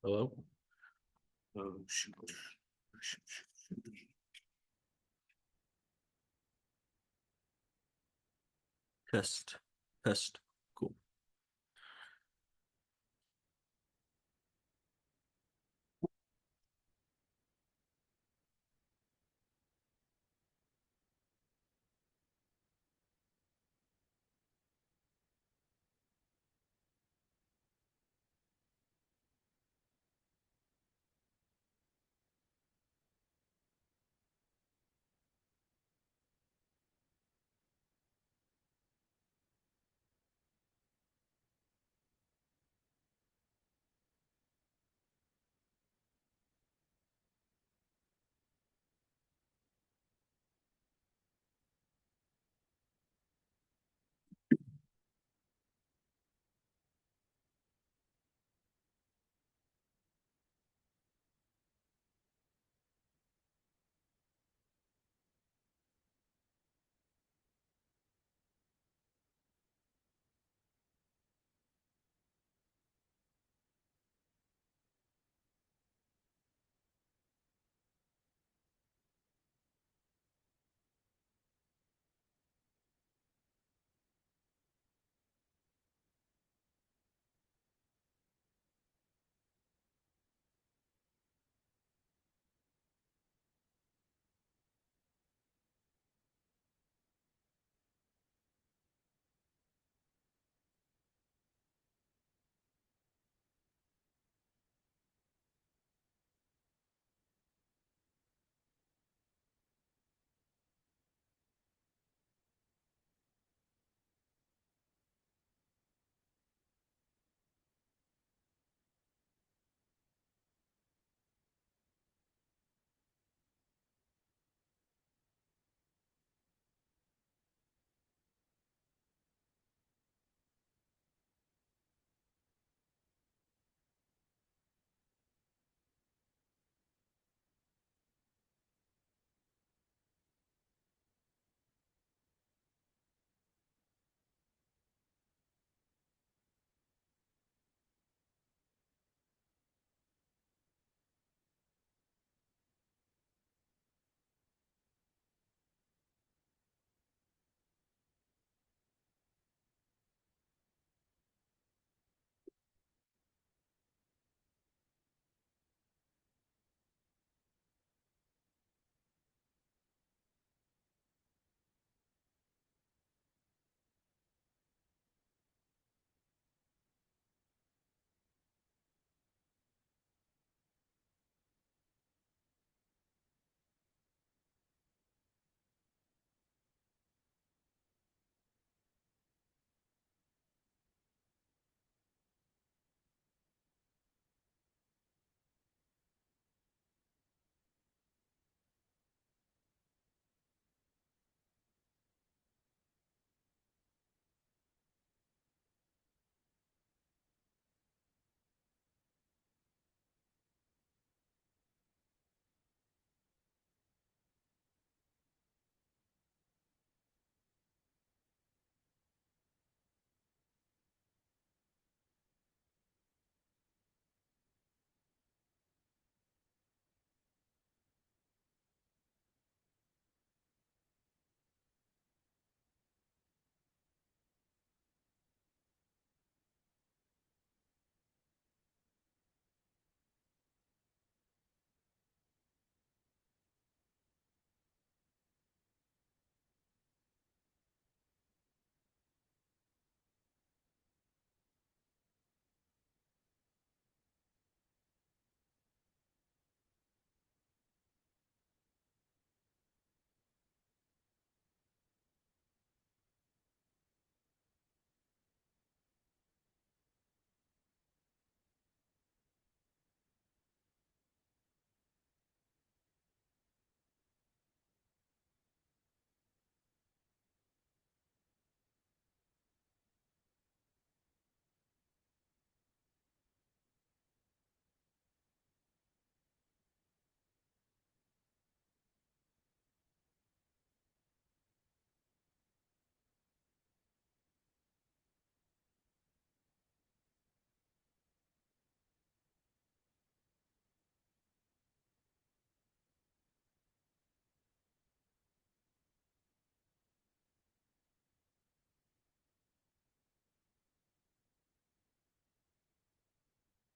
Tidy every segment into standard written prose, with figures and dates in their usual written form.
Hello? Oh, shoot. Shoot, shoot, shoot. Test, test, cool.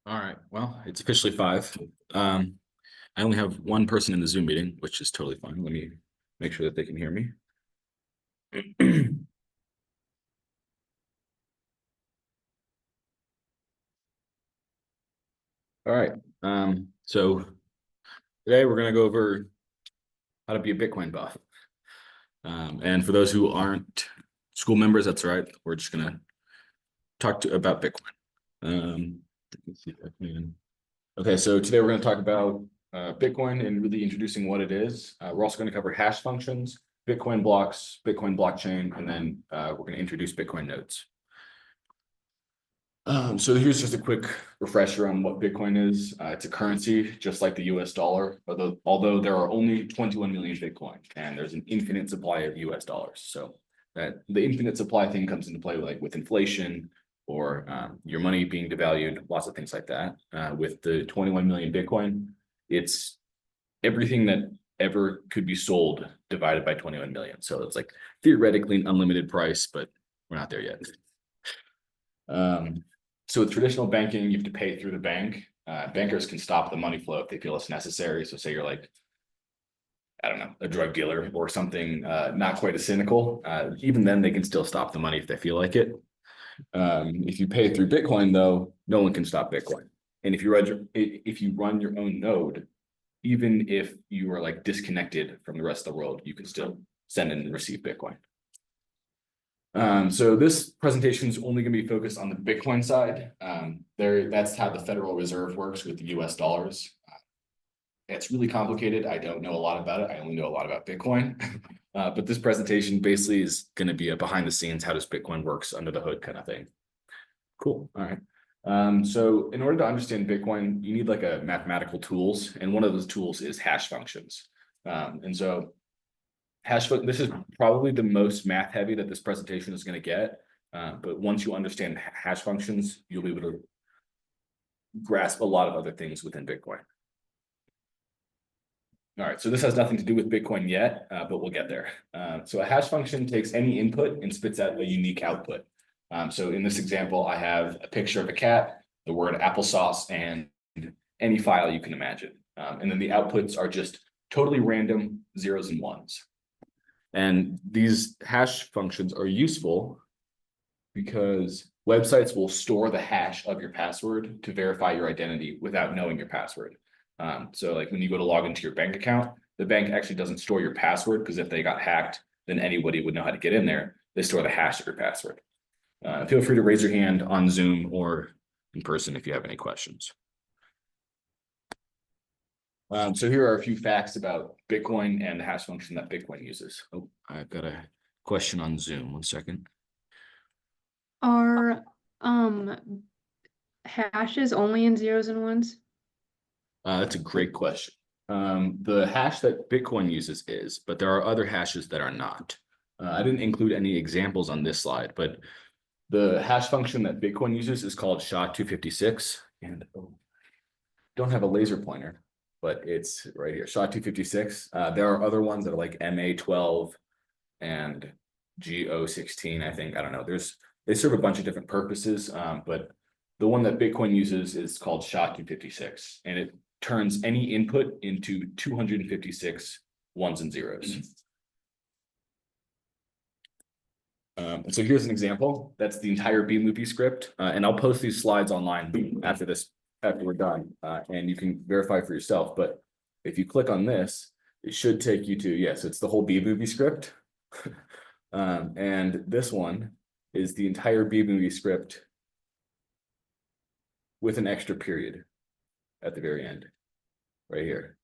All right, well, it's officially 5. I only have one person in the Zoom meeting, which is totally fine. Let me make sure that they can hear me. All right, so today we're gonna go over how to be a Bitcoin buff. And for those who aren't school members, that's right. We're just gonna talk about Bitcoin. Let's see if I can. Okay, so today we're going to talk about Bitcoin and really introducing what it is. We're also going to cover hash functions, Bitcoin blocks, Bitcoin blockchain, and then we're going to introduce Bitcoin nodes. So here's just a quick refresher on what Bitcoin is. It's a currency, just like the US dollar, although there are only 21 million Bitcoin and there's an infinite supply of US dollars. So that the infinite supply thing comes into play like with inflation or your money being devalued, lots of things like that. With the 21 million Bitcoin, it's everything that ever could be sold divided by 21 million. So it's like theoretically an unlimited price, but we're not there yet. So with traditional banking, you have to pay through the bank. Bankers can stop the money flow if they feel it's necessary. So say you're like, I don't know, a drug dealer or something not quite as cynical. Even then, they can still stop the money if they feel like it. If you pay through Bitcoin, though, no one can stop Bitcoin. And if you run your own node, even if you are like disconnected from the rest of the world, you can still send and receive Bitcoin. So this presentation is only going to be focused on the Bitcoin side. That's how the Federal Reserve works with the US dollars. It's really complicated. I don't know a lot about it. I only know a lot about Bitcoin. But this presentation basically is going to be a behind the scenes, how does Bitcoin works under the hood kind of thing. Cool. All right. So in order to understand Bitcoin, you need like a mathematical tools. And one of those tools is hash functions. And so this is probably the most math heavy that this presentation is going to get. But once you understand hash functions, you'll be able to grasp a lot of other things within Bitcoin. All right, so this has nothing to do with Bitcoin yet, but we'll get there. So a hash function takes any input and spits out a unique output. So in this example, I have a picture of a cat, the word applesauce, and any file you can imagine. And then the outputs are just totally random zeros and ones. And these hash functions are useful because websites will store the hash of your password to verify your identity without knowing your password. So like when you go to log into your bank account, the bank actually doesn't store your password because if they got hacked, then anybody would know how to get in there. They store the hash of your password. Feel free to raise your hand on Zoom or in person if you have any questions. So here are a few facts about Bitcoin and the hash function that Bitcoin uses. Oh, I've got a question on Zoom. 1 second. Are hashes only in zeros and ones? That's a great question. The hash that Bitcoin uses is, but there are other hashes that are not. I didn't include any examples on this slide, but the hash function that Bitcoin uses is called SHA-256. And don't have a laser pointer, but it's right here, SHA-256. There are other ones that are like MA12 and GO16, I think. I don't know. They serve a bunch of different purposes, but the one that Bitcoin uses is called SHA-256, and it turns any input into 256 ones and zeros. And so here's an example. That's the entire BMoopy script, and I'll post these slides online after we're done, and you can verify for yourself. But if you click on this, it should take you to, yes, it's the whole BMoopy script. And this one is the entire BMoopy script with an extra period at the very end, right here.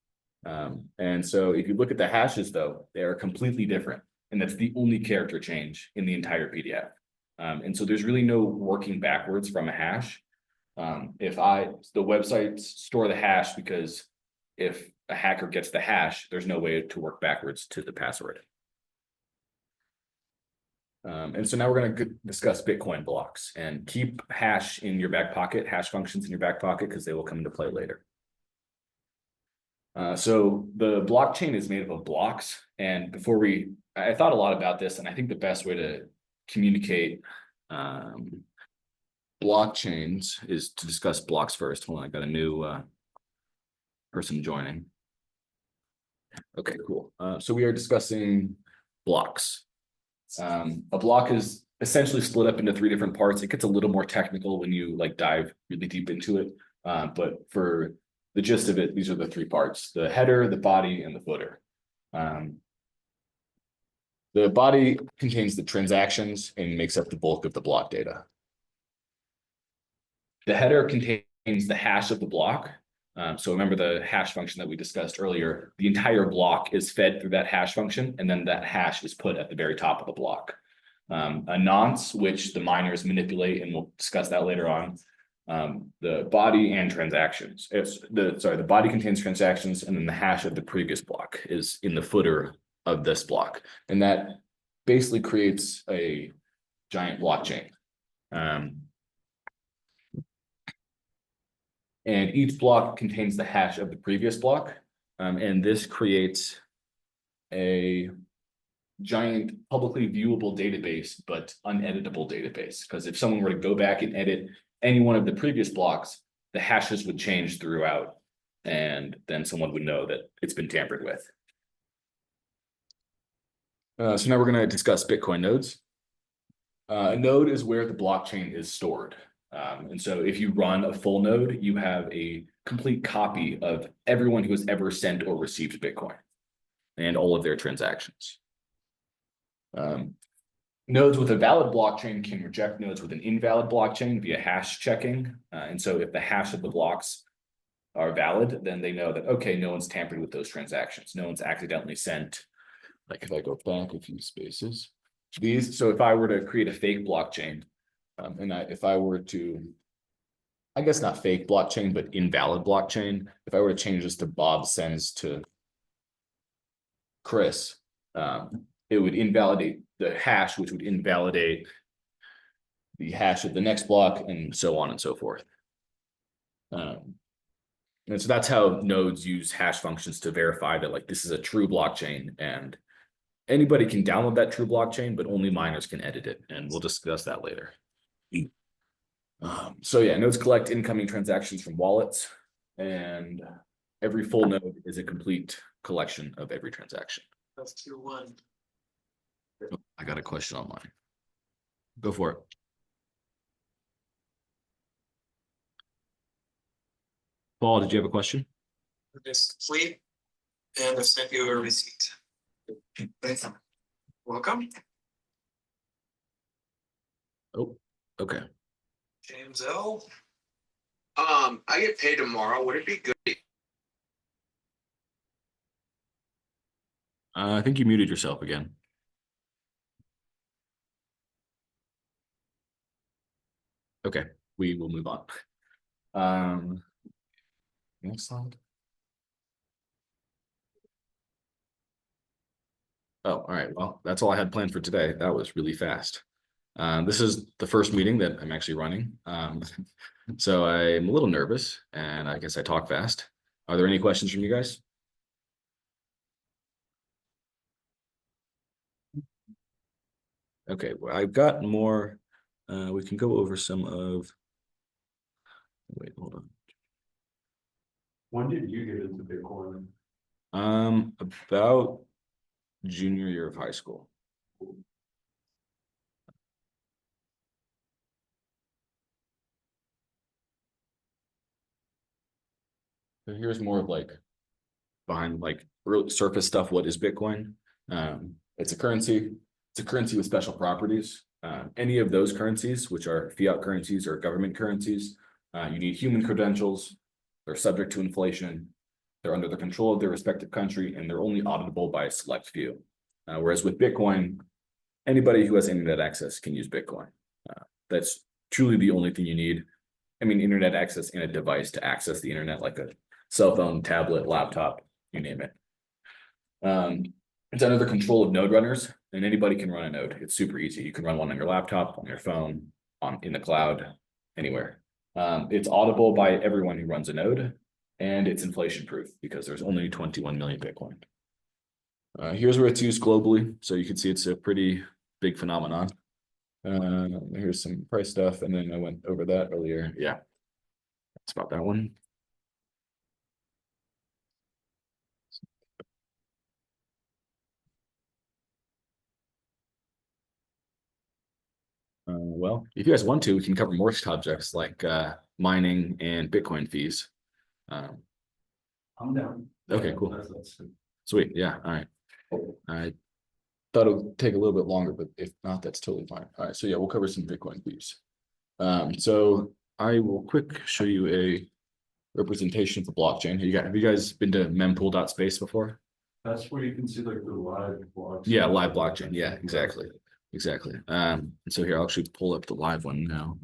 And so if you look at the hashes, though, they are completely different. And that's the only character change in the entire PDF. And so there's really no working backwards from a hash. The websites store the hash because if a hacker gets the hash, there's no way to work backwards to the password. And so now we're going to discuss Bitcoin blocks, and keep hash in your back pocket, hash functions in your back pocket, because they will come into play later. So the blockchain is made up of blocks. And I thought a lot about this, and I think the best way to communicate blockchains is to discuss blocks first. Hold on, I got a new person joining. Okay, cool. So we are discussing blocks. A block is essentially split up into three different parts. It gets a little more technical when you like dive really deep into it. But for the gist of it, these are the three parts: the header, the body, and the footer. The body contains the transactions and makes up the bulk of the block data. The header contains the hash of the block. So remember the hash function that we discussed earlier. The entire block is fed through that hash function, and then that hash is put at the very top of the block. A nonce, which the miners manipulate, and we'll discuss that later on. The body and transactions. The body contains transactions, and then the hash of the previous block is in the footer of this block, and that basically creates a giant blockchain. And each block contains the hash of the previous block, and this creates a giant publicly viewable database, but uneditable database. Because if someone were to go back and edit any one of the previous blocks, the hashes would change throughout, and then someone would know that it's been tampered with. So now we're going to discuss Bitcoin nodes. A node is where the blockchain is stored. And so if you run a full node, you have a complete copy of everyone who has ever sent or received Bitcoin and all of their transactions. Nodes with a valid blockchain can reject nodes with an invalid blockchain via hash checking. And so if the hash of the blocks are valid, then they know that, okay, no one's tampered with those transactions. No one's accidentally sent, like if I go back a few spaces, so if I were to create a fake blockchain, if I were to, I guess not fake blockchain, but invalid blockchain, if I were to change this to Bob sends to Chris, it would invalidate the hash, which would invalidate the hash of the next block, and so on and so forth. And so that's how nodes use hash functions to verify that like this is a true blockchain, and anybody can download that true blockchain, but only miners can edit it, and we'll discuss that later. So yeah, nodes collect incoming transactions from wallets, and every full node is a complete collection of every transaction. That's tier one. Oh, I got a question online. Go for it. Paul, did you have a question? It's complete, and I've sent you a receipt. Thanks. Welcome, Oh, okay. James L. I get paid tomorrow. Would it be good? I think you muted yourself again. Okay, we will move on. Next slide. Oh, all right. Well, that's all I had planned for today. That was really fast. This is the first meeting that I'm actually running. So I'm a little nervous, and I guess I talk fast. Are there any questions from you guys? Okay, well, I've got more. We can go over some of. Wait, hold on. When did you get into Bitcoin? About junior year of high school. So here's more of like behind like real surface stuff. What is Bitcoin? It's a currency. It's a currency with special properties. Any of those currencies, which are fiat currencies or government currencies, you need human credentials. They're subject to inflation. They're under the control of their respective country, and they're only auditable by a select few. Whereas with Bitcoin, anybody who has internet access can use Bitcoin. That's truly the only thing you need. I mean, internet access and a device to access the internet, like a cell phone, tablet, laptop, you name it. It's under the control of node runners, and anybody can run a node. It's super easy. You can run one on your laptop, on your phone, in the cloud, anywhere. It's audible by everyone who runs a node, and it's inflation proof because there's only 21 million Bitcoin. Here's where it's used globally. So you can see it's a pretty big phenomenon. Here's some price stuff, and then I went over that earlier. Yeah, that's about that one. Well, if you guys want to, we can cover more subjects like mining and Bitcoin fees. I'm down. Okay, cool. That's Sweet. Yeah. All right. I thought it would take a little bit longer, but if not, that's totally fine. All right. So yeah, we'll cover some Bitcoin fees. So I will quick show you a representation of the blockchain. Have you guys been to mempool.space before? That's where you can see like the live blocks. Yeah, live blockchain. Yeah, exactly. Exactly. And so here I'll actually pull up the live one now.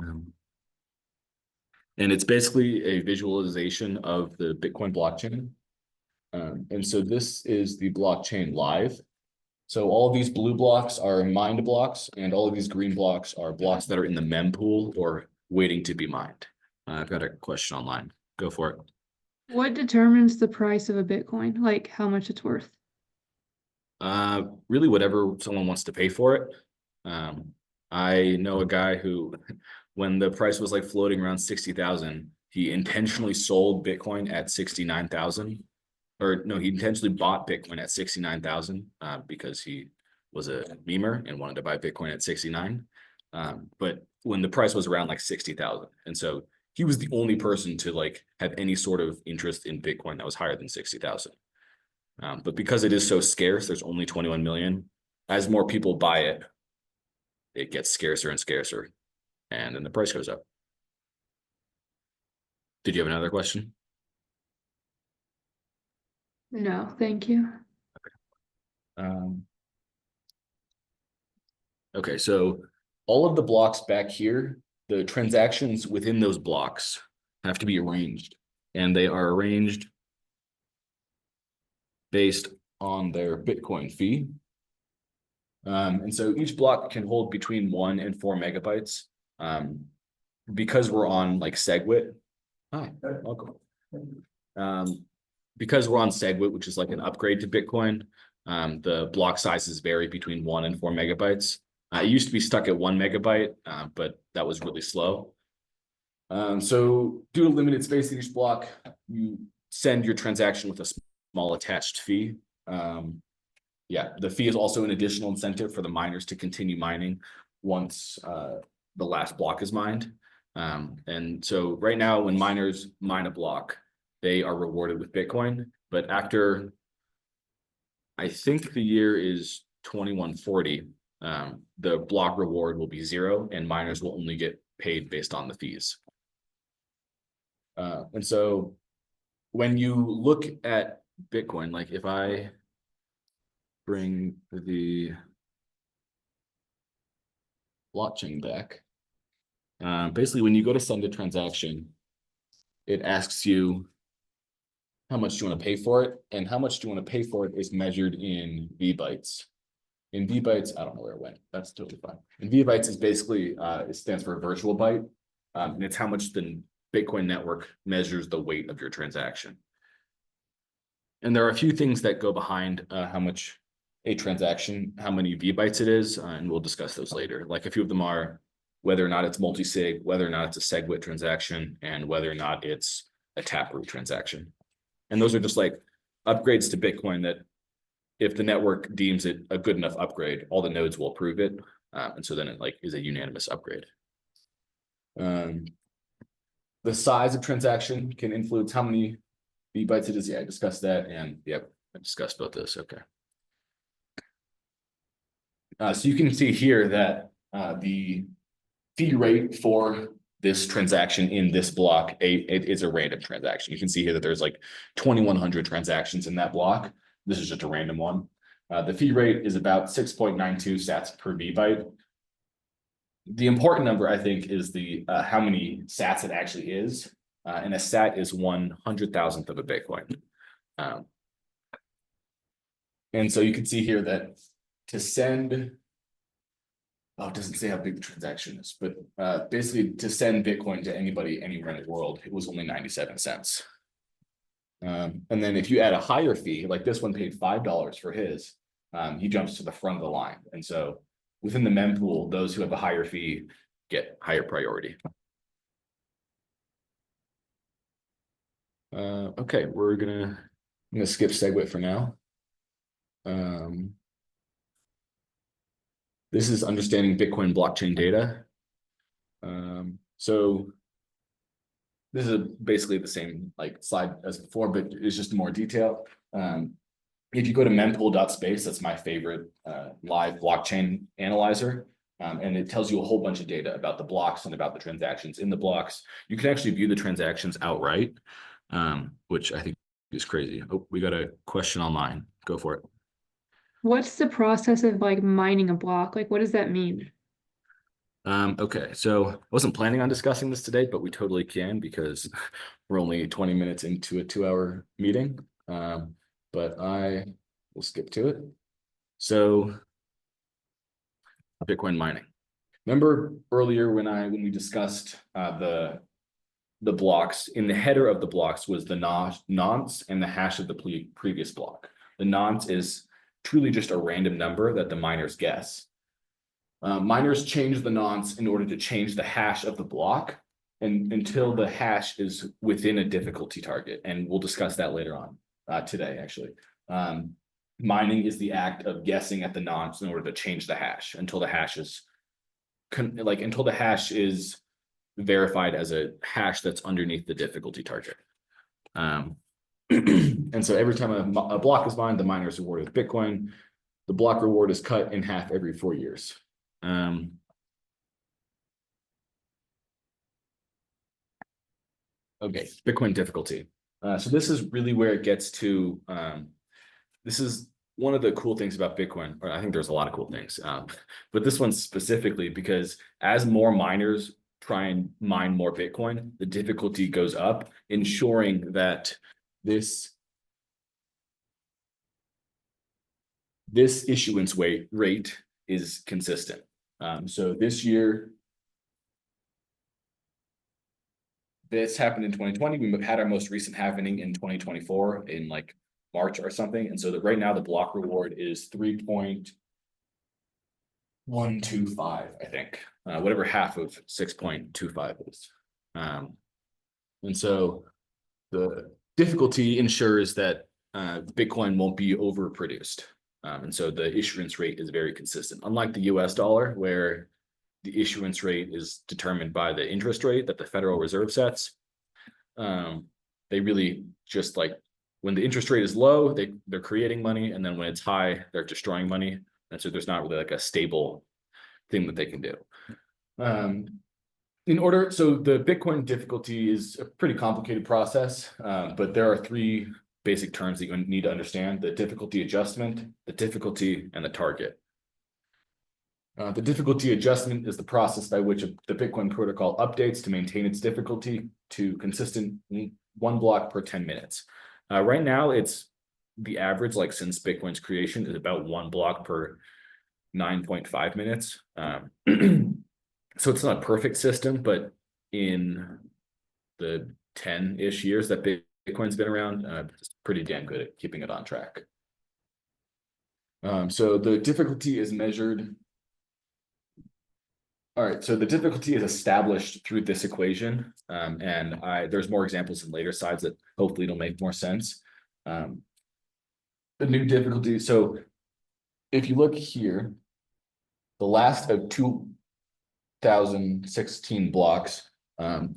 And it's basically a visualization of the Bitcoin blockchain. And so this is the blockchain live. So all of these blue blocks are mined blocks, and all of these green blocks are blocks that are in the mempool or waiting to be mined. I've got a question online. Go for it. What determines the price of a Bitcoin? Like how much it's worth? Really whatever someone wants to pay for it. I know a guy who, when the price was like floating around 60,000, he intentionally sold Bitcoin at 69,000. Or no, he intentionally bought Bitcoin at 69,000 because he was a memer and wanted to buy Bitcoin at 69. But when the price was around like 60,000, and so he was the only person to like have any sort of interest in Bitcoin that was higher than 60,000. But because it is so scarce, there's only 21 million. As more people buy it, it gets scarcer and scarcer, and then the price goes up. Did you have another question? No, thank you. Okay, so all of the blocks back here, the transactions within those blocks have to be arranged, and they are arranged based on their Bitcoin fee. And so each block can hold between 1 and 4 megabytes. Because we're on like SegWit. Hi, welcome. Because we're on SegWit, which is like an upgrade to Bitcoin, the block sizes vary between 1 and 4 megabytes. It used to be stuck at 1 megabyte, but that was really slow. So due to limited space in each block, you send your transaction with a small attached fee. Yeah, the fee is also an additional incentive for the miners to continue mining once the last block is mined. And so right now, when miners mine a block, they are rewarded with Bitcoin. But after, I think the year is 2140, the block reward will be 0, and miners will only get paid based on the fees. And so when you look at Bitcoin, like if I bring the blockchain back, basically when you go to send a transaction, it asks you how much do you want to pay for it, and how much do you want to pay for it is measured in V bytes. In V bytes, I don't know where it went. That's totally fine. In V bytes is basically it stands for a virtual byte, and it's how much the Bitcoin network measures the weight of your transaction. And there are a few things that go behind how much a transaction, how many V bytes it is, and we'll discuss those later. Like a few of them are whether or not it's multi-sig, whether or not it's a SegWit transaction, and whether or not it's a Taproot transaction. And those are just like upgrades to Bitcoin that if the network deems it a good enough upgrade, all the nodes will approve it. And so then it like is a unanimous upgrade. The size of transaction can influence how many V bytes it is. Yeah, I discussed that. And yep, I discussed both those. Okay. So you can see here that the fee rate for this transaction in this block, it is a random transaction. You can see here that there's like 2,100 transactions in that block. This is just a random one. The fee rate is about 6.92 sats per V byte. The important number, I think, is the how many sats it actually is. And a sat is 1/100,000th of a Bitcoin. And so you can see here that to send, oh, it doesn't say how big the transaction is, but basically to send Bitcoin to anybody anywhere in the world, it was only 97 cents. And then if you add a higher fee, like this one paid $5 for his, he jumps to the front of the line. And so within the mempool, those who have a higher fee get higher priority. Okay, I'm gonna skip SegWit for now. This is understanding Bitcoin blockchain data. So this is basically the same like slide as before, but it's just more detail. If you go to mempool.space, that's my favorite live blockchain analyzer. And it tells you a whole bunch of data about the blocks and about the transactions in the blocks. You can actually view the transactions outright, which I think is crazy. Oh, we got a question online. Go for it. What's the process of like mining a block? Like, what does that mean? Okay, so I wasn't planning on discussing this today, but we totally can because we're only 20 minutes into a 2-hour meeting. But I will skip to it. So Bitcoin mining. Remember earlier when we discussed the blocks, in the header of the blocks was the nonce and the hash of the previous block. The nonce is truly just a random number that the miners guess. Miners change the nonce in order to change the hash of the block and until the hash is within a difficulty target. And we'll discuss that later on today, actually. Mining is the act of guessing at the nonce in order to change the hash until the hash is verified as a hash that's underneath the difficulty target. And so every time a block is mined, the miner is rewarded with Bitcoin. The block reward is cut in half every 4 years. Okay, Bitcoin difficulty. So this is really where it gets to, this is one of the cool things about Bitcoin, or I think there's a lot of cool things, but this one specifically, because as more miners try and mine more Bitcoin, the difficulty goes up, ensuring that this issuance rate is consistent. So this year, this happened in 2020. We had our most recent happening in 2024 in like March or something. And so that right now the block reward is 3.125, I think, whatever half of 6.25 is. And so the difficulty ensures that Bitcoin won't be overproduced. And so the issuance rate is very consistent, unlike the US dollar, where the issuance rate is determined by the interest rate that the Federal Reserve sets. They really just like when the interest rate is low, they're creating money, and then when it's high, they're destroying money. And so there's not really like a stable thing that they can do. So the Bitcoin difficulty is a pretty complicated process, but there are 3 basic terms that you need to understand: the difficulty adjustment, the difficulty, and the target. The difficulty adjustment is the process by which the Bitcoin protocol updates to maintain its difficulty to consistent 1 block per 10 minutes. Right now, it's the average, like since Bitcoin's creation, is about 1 block per 9.5 minutes. So it's not a perfect system, but in the 10-ish years that Bitcoin's been around, it's pretty damn good at keeping it on track. So the difficulty is measured. All right, so the difficulty is established through this equation, and there's more examples in later slides that hopefully it'll make more sense. The new difficulty, so if you look here, the last of 2016 blocks,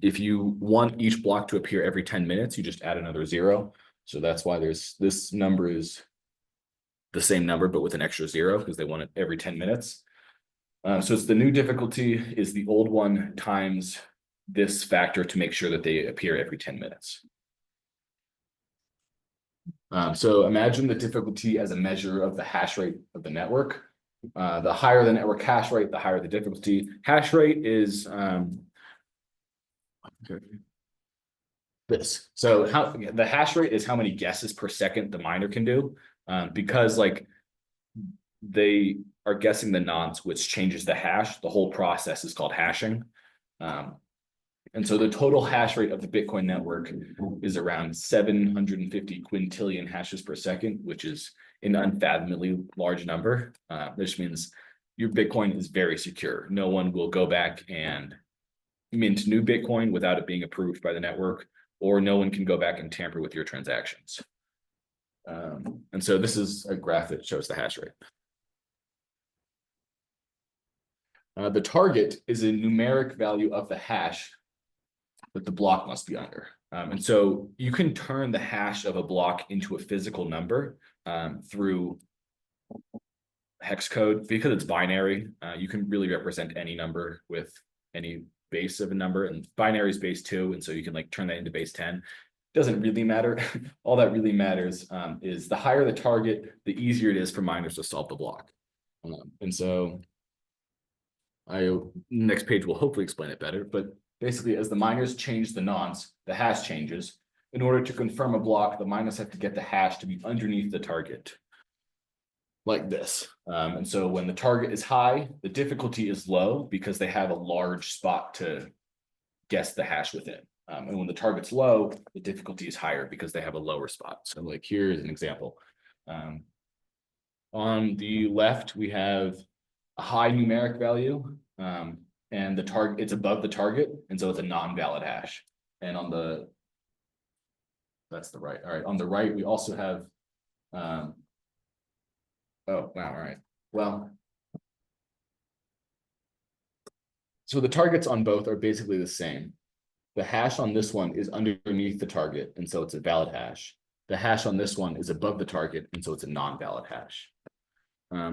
if you want each block to appear every 10 minutes, you just add another 0. So that's why this number is the same number, but with an extra 0, because they want it every 10 minutes. So it's the new difficulty is the old one times this factor to make sure that they appear every 10 minutes. So imagine the difficulty as a measure of the hash rate of the network. The higher the network hash rate, the higher the difficulty. Hash rate is this. So the hash rate is how many guesses per second the miner can do, because like they are guessing the nonce, which changes the hash. The whole process is called hashing. And so the total hash rate of the Bitcoin network is around 750 quintillion hashes per second, which is an unfathomably large number. Which means your Bitcoin is very secure. No one will go back and mint new Bitcoin without it being approved by the network, or no one can go back and tamper with your transactions. And so this is a graph that shows the hash rate. The target is a numeric value of the hash that the block must be under. And so you can turn the hash of a block into a physical number through hex code. Because it's binary, you can really represent any number with any base of a number, and binary is base 2, and so you can like turn that into base 10. Doesn't really matter. All that really matters is the higher the target, the easier it is for miners to solve the block. And so next page will hopefully explain it better, but basically as the miners change the nonce, the hash changes. In order to confirm a block, the miners have to get the hash to be underneath the target, like this. And so when the target is high, the difficulty is low because they have a large spot to guess the hash within. And when the target's low, the difficulty is higher because they have a lower spot. So like here's an example. On the left, we have a high numeric value, and the target, it's above the target, and so it's a non-valid hash. And on the, that's the right. All right, on the right, we also have, oh, wow, all right. Well, so the targets on both are basically the same. The hash on this one is underneath the target, and so it's a valid hash. The hash on this one is above the target, and so it's a non-valid hash.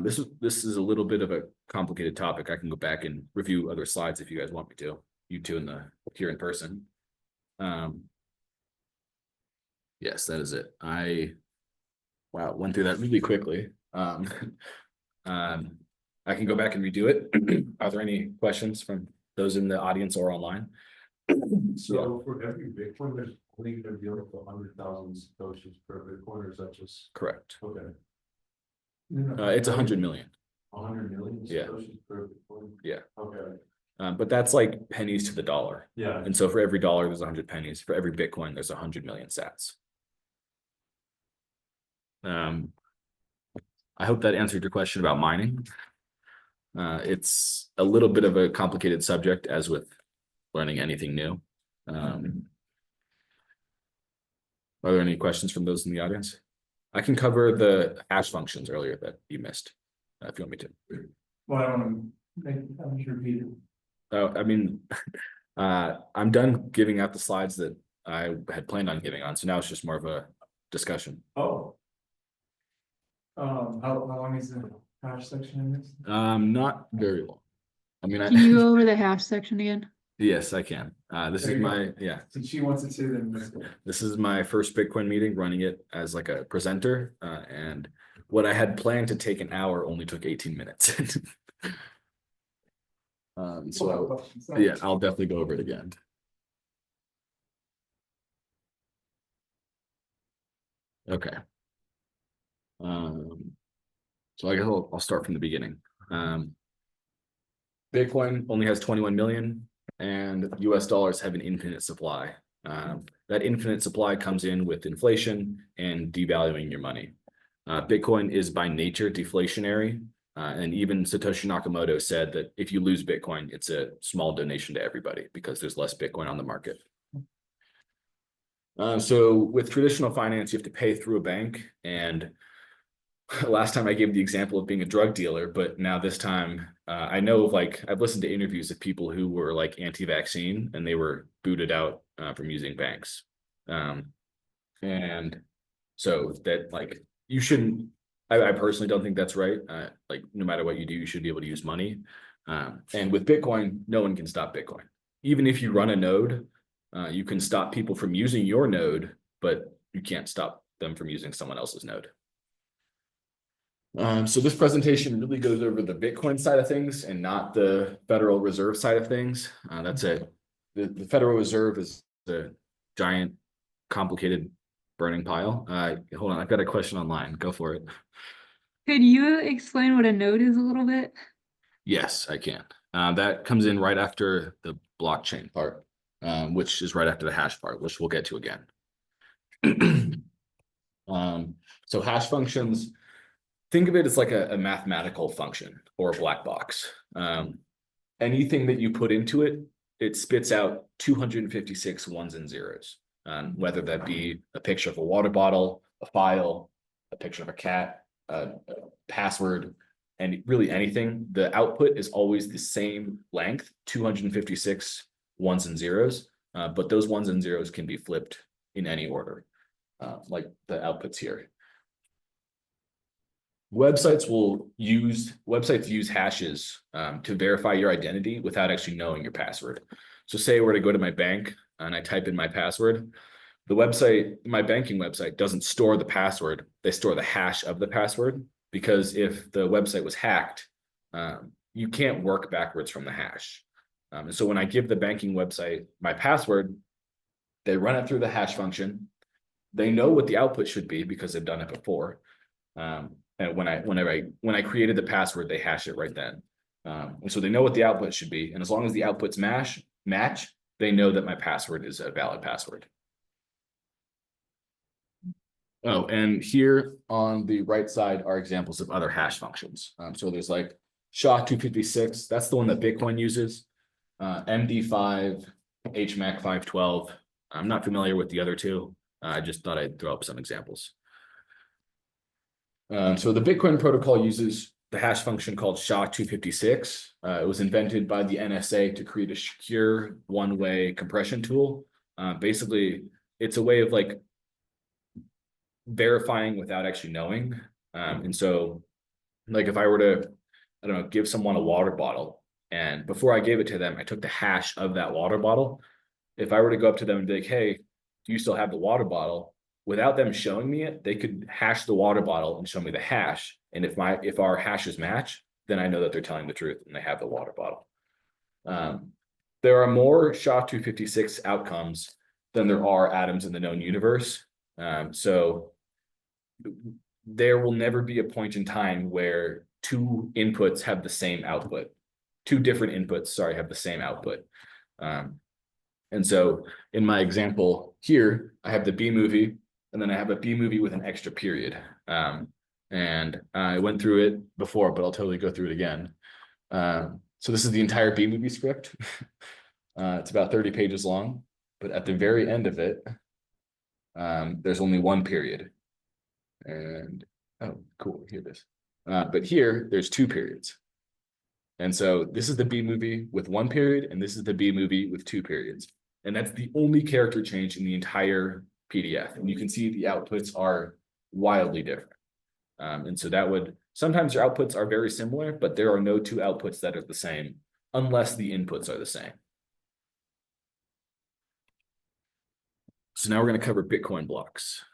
This is a little bit of a complicated topic. I can go back and review other slides if you guys want me to. You two here in person. Yes, that is it. Wow, went through that really quickly. I can go back and redo it. Are there any questions from those in the audience or online? So for every Bitcoin, there's only gonna be able to 100,000 Satoshis per Bitcoin, or is that just? Correct. Okay. It's 100 million. 100 million Yeah. Satoshis per Bitcoin? Yeah. Okay, But that's like pennies to the dollar. yeah. And so for every dollar, there's 100 pennies. For every Bitcoin, there's 100 million sats. I hope that answered your question about mining. It's a little bit of a complicated subject, as with learning anything new. Are there any questions from those in the audience? I can cover the hash functions earlier that you missed, if you want me to. Well, I don't want to repeat it. Oh, I mean, I'm done giving out the slides that I had planned on giving on, so now it's just more of a discussion. Oh. How long is the hash section in this? Not very long. I mean, Can you go over the hash section again? yes, I can. This There is you my, go. yeah, Since she wants it to, then let's go. this is my first Bitcoin meeting, running it as like a presenter. And what I had planned to take an hour only took 18 minutes. So yeah, I'll definitely go over it again. Okay. So I guess I'll start from the beginning. Bitcoin only has 21 million, and US dollars have an infinite supply. That infinite supply comes in with inflation and devaluing your money. Bitcoin is by nature deflationary. And even Satoshi Nakamoto said that if you lose Bitcoin, it's a small donation to everybody because there's less Bitcoin on the market. So with traditional finance, you have to pay through a bank. And last time I gave the example of being a drug dealer, but now this time I know of, like, I've listened to interviews of people who were like anti-vaccine and they were booted out from using banks. And so that, like, you shouldn't, I personally don't think that's right. Like, no matter what you do, you should be able to use money. And with Bitcoin, no one can stop Bitcoin. Even if you run a node, you can stop people from using your node, but you can't stop them from using someone else's node. So this presentation really goes over the Bitcoin side of things and not the Federal Reserve side of things. That's it. The Federal Reserve is a giant, complicated burning pile. Hold on, I've got a question online. Go for it. Could you explain what a node is a little bit? Yes, I can. That comes in right after the blockchain part, which is right after the hash part, which we'll get to again. So hash functions think of it as like a mathematical function or a black box. Anything that you put into it, it spits out 256 ones and zeros. Whether that be a picture of a water bottle, a file, a picture of a cat, a password, and really anything, the output is always the same length, 256 ones and zeros. But those ones and zeros can be flipped in any order, like the outputs here. Websites use hashes to verify your identity without actually knowing your password. So say I were to go to my bank and I type in my password, my banking website doesn't store the password, they store the hash of the password, because if the website was hacked, you can't work backwards from the hash. And so when I give the banking website my password, they run it through the hash function. They know what the output should be because they've done it before. And when I created the password, they hash it right then. And so they know what the output should be. And as long as the outputs match, they know that my password is a valid password. Oh, and here on the right side are examples of other hash functions. So there's like SHA-256, that's the one that Bitcoin uses. MD5, HMAC 512. I'm not familiar with the other two. I just thought I'd throw up some examples. So the Bitcoin protocol uses the hash function called SHA-256. It was invented by the NSA to create a secure one-way compression tool. Basically, it's a way of like verifying without actually knowing. And so like if I were to, I don't know, give someone a water bottle, and before I gave it to them, I took the hash of that water bottle. If I were to go up to them and be like, hey, do you still have the water bottle? Without them showing me it, they could hash the water bottle and show me the hash. And if our hashes match, then I know that they're telling the truth and they have the water bottle. There are more SHA-256 outcomes than there are atoms in the known universe. So there will never be a point in time where two inputs have the same output. Two different inputs, sorry, have the same output. And so in my example here, I have the B movie, and then I have a B movie with an extra period. And I went through it before, but I'll totally go through it again. So this is the entire B movie script. It's about 30 pages long, but at the very end of it, there's only one period. And, oh, cool, here it is. But here, there's two periods. And so this is the B movie with one period, and this is the B movie with two periods. And that's the only character change in the entire PDF. And you can see the outputs are wildly different. And so that would, sometimes your outputs are very similar, but there are no two outputs that are the same unless the inputs are the same. So now we're going to cover Bitcoin blocks.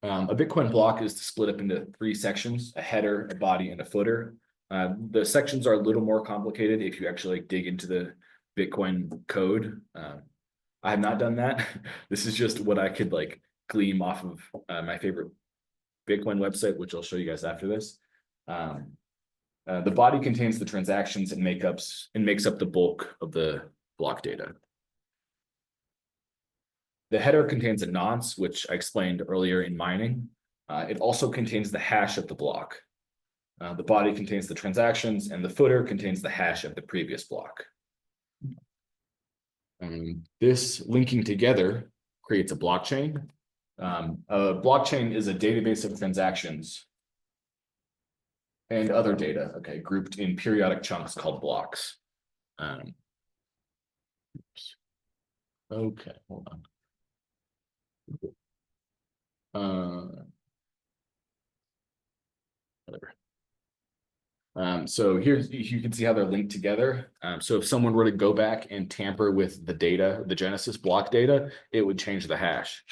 A Bitcoin block is split up into three sections: a header, a body, and a footer. The sections are a little more complicated if you actually like dig into the Bitcoin code. I have not done that. This is just what I could like glean off of my favorite Bitcoin website, which I'll show you guys after this. The body contains the transactions and makes up the bulk of the block data. The header contains a nonce, which I explained earlier in mining. It also contains the hash of the block. The body contains the transactions, and the footer contains the hash of the previous block. This linking together creates a blockchain. A blockchain is a database of transactions and other data, okay, grouped in periodic chunks called blocks. Okay, hold on. Whatever. So here's, you can see how they're linked together. So if someone were to go back and tamper with the data, the Genesis block data, it would change the hash,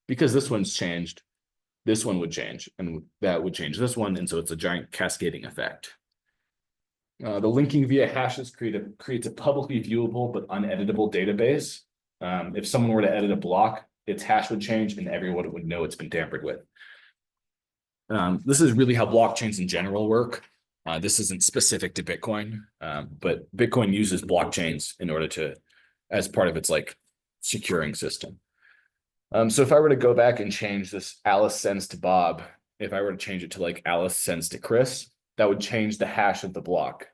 because this one's changed, this one would change, and that would change this one. And so it's a giant cascading effect. The linking via hashes creates a publicly viewable but uneditable database. If someone were to edit a block, its hash would change and everyone would know it's been tampered with. This is really how blockchains in general work. This isn't specific to Bitcoin, but Bitcoin uses blockchains in order to, as part of its like securing system. So if I were to go back and change this Alice sends to Bob, if I were to change it to like Alice sends to Chris, that would change the hash of the block.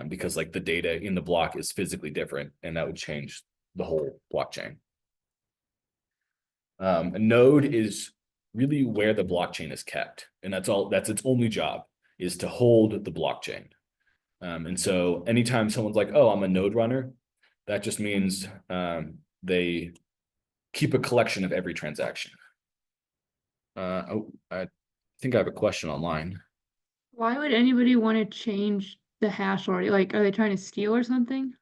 Because like the data in the block is physically different, and that would change the whole blockchain. A node is really where the blockchain is kept, and that's its only job, is to hold the blockchain. And so anytime someone's like, oh, I'm a node runner, that just means they keep a collection of every transaction. I think I have a question online. Why would anybody want to change the hash already? Like, are they trying to steal or something?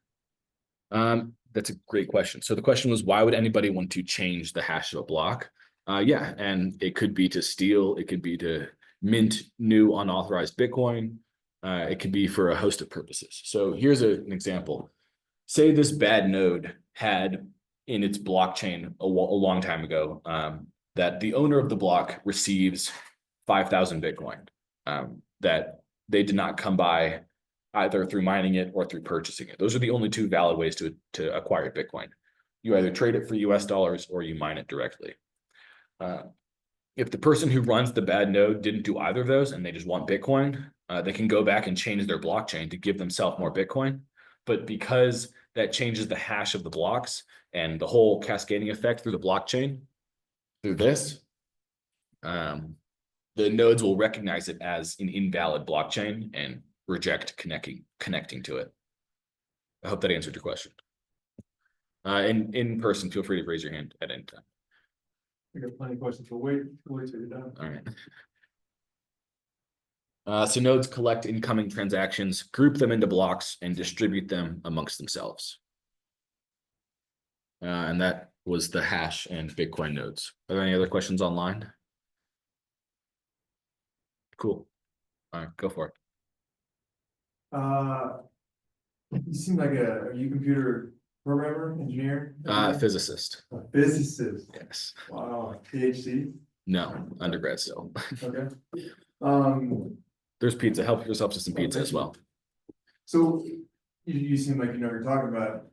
That's a great question. So the question was, why would anybody want to change the hash of a block? Yeah, and it could be to steal, it could be to mint new unauthorized Bitcoin. It could be for a host of purposes. So here's an example. Say this bad node had in its blockchain a long time ago that the owner of the block receives 5,000 Bitcoin that they did not come by either through mining it or through purchasing it. Those are the only two valid ways to acquire Bitcoin. You either trade it for US dollars or you mine it directly. If the person who runs the bad node didn't do either of those and they just want Bitcoin, they can go back and change their blockchain to give themselves more Bitcoin. But because that changes the hash of the blocks and the whole cascading effect through the blockchain, through this, the nodes will recognize it as an invalid blockchain and reject connecting to it. I hope that answered your question. In person, feel free to raise your hand at any time. We got plenty of questions, but wait till you're done. All right. So nodes collect incoming transactions, group them into blocks, and distribute them amongst themselves. And that was the hash and Bitcoin nodes. Are there any other questions online? Cool. All right, go for it. You seem like are you computer programmer, engineer? Physicist. A physicist. Yes. Wow, PhD. No, undergrad still. Okay. There's pizza. Help yourself to some pizza as well. So you seem like you know what you're talking about.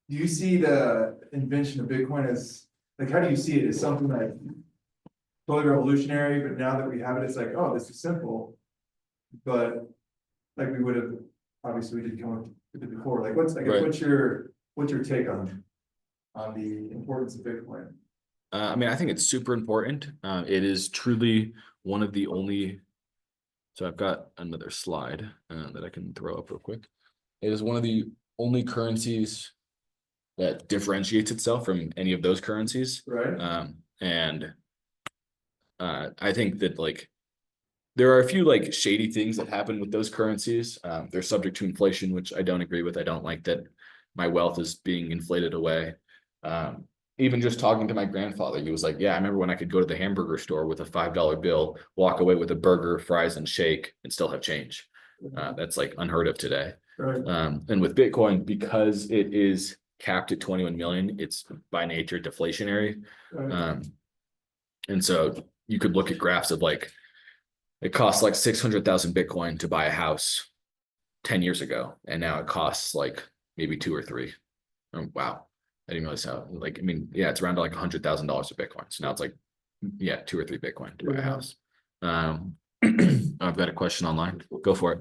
Do you see the invention of Bitcoin as like, how do you see it as something like totally revolutionary, but now that we have it, it's like, oh, this is simple. But like we would have, obviously we didn't come up with it before. Like what's your take on the importance of Bitcoin? I mean, I think it's super important. It is truly one of the only. So I've got another slide that I can throw up real quick. It is one of the only currencies that differentiates itself from any of those currencies. Right. And I think that like there are a few like shady things that happen with those currencies. They're subject to inflation, which I don't agree with. I don't like that my wealth is being inflated away. Even just talking to my grandfather, he was like, yeah, I remember when I could go to the hamburger store with a $5 bill, walk away with a burger, fries, and shake and still have change. That's like unheard of today. Right. And with Bitcoin, because it is capped at 21 million, it's by nature deflationary. Right. And so you could look at graphs of like, it costs like 600,000 Bitcoin to buy a house 10 years ago. And now it costs like maybe 2 or 3. Oh, wow. I didn't realize how, like, I mean, yeah, it's around like $100,000 of Bitcoin. So now it's like, yeah, 2 or 3 Bitcoin to buy a house. I've got a question online. Go for it.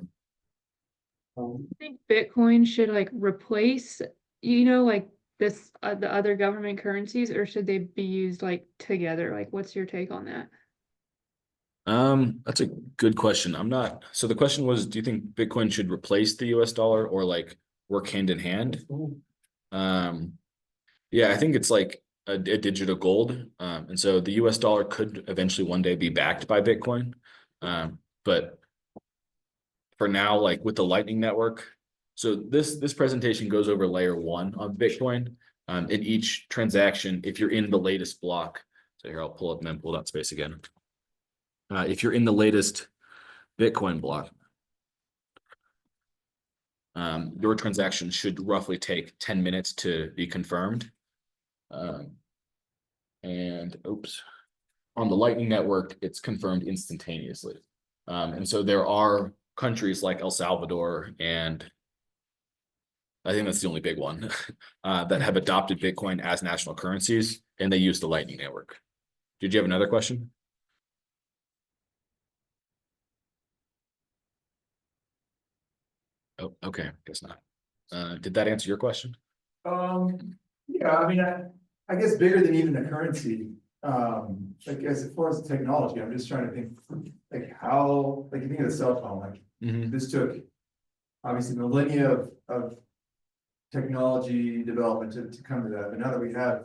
I think Bitcoin should like replace, you know, like this, the other government currencies, or should they be used like together? Like, what's your take on that? That's a good question. I'm not. So the question was, do you think Bitcoin should replace the US dollar or like work hand in hand? Yeah, I think it's like a digital gold. And so the US dollar could eventually one day be backed by Bitcoin. But for now, like with the Lightning Network, so this presentation goes over layer 1 of Bitcoin. In each transaction, if you're in the latest block, so here I'll pull up and then pull that space again. If you're in the latest Bitcoin block, your transaction should roughly take 10 minutes to be confirmed. And oops, on the Lightning Network, it's confirmed instantaneously. And so there are countries like El Salvador and I think that's the only big one that have adopted Bitcoin as national currencies, and they use the Lightning Network. Did you have another question? Oh, okay, guess not. Did that answer your question? Yeah, I mean, I guess bigger than even a currency, like as far as technology, I'm just trying to think, like how, like you think of the cell phone, like this took obviously millennia of technology development to come to that, but now that we have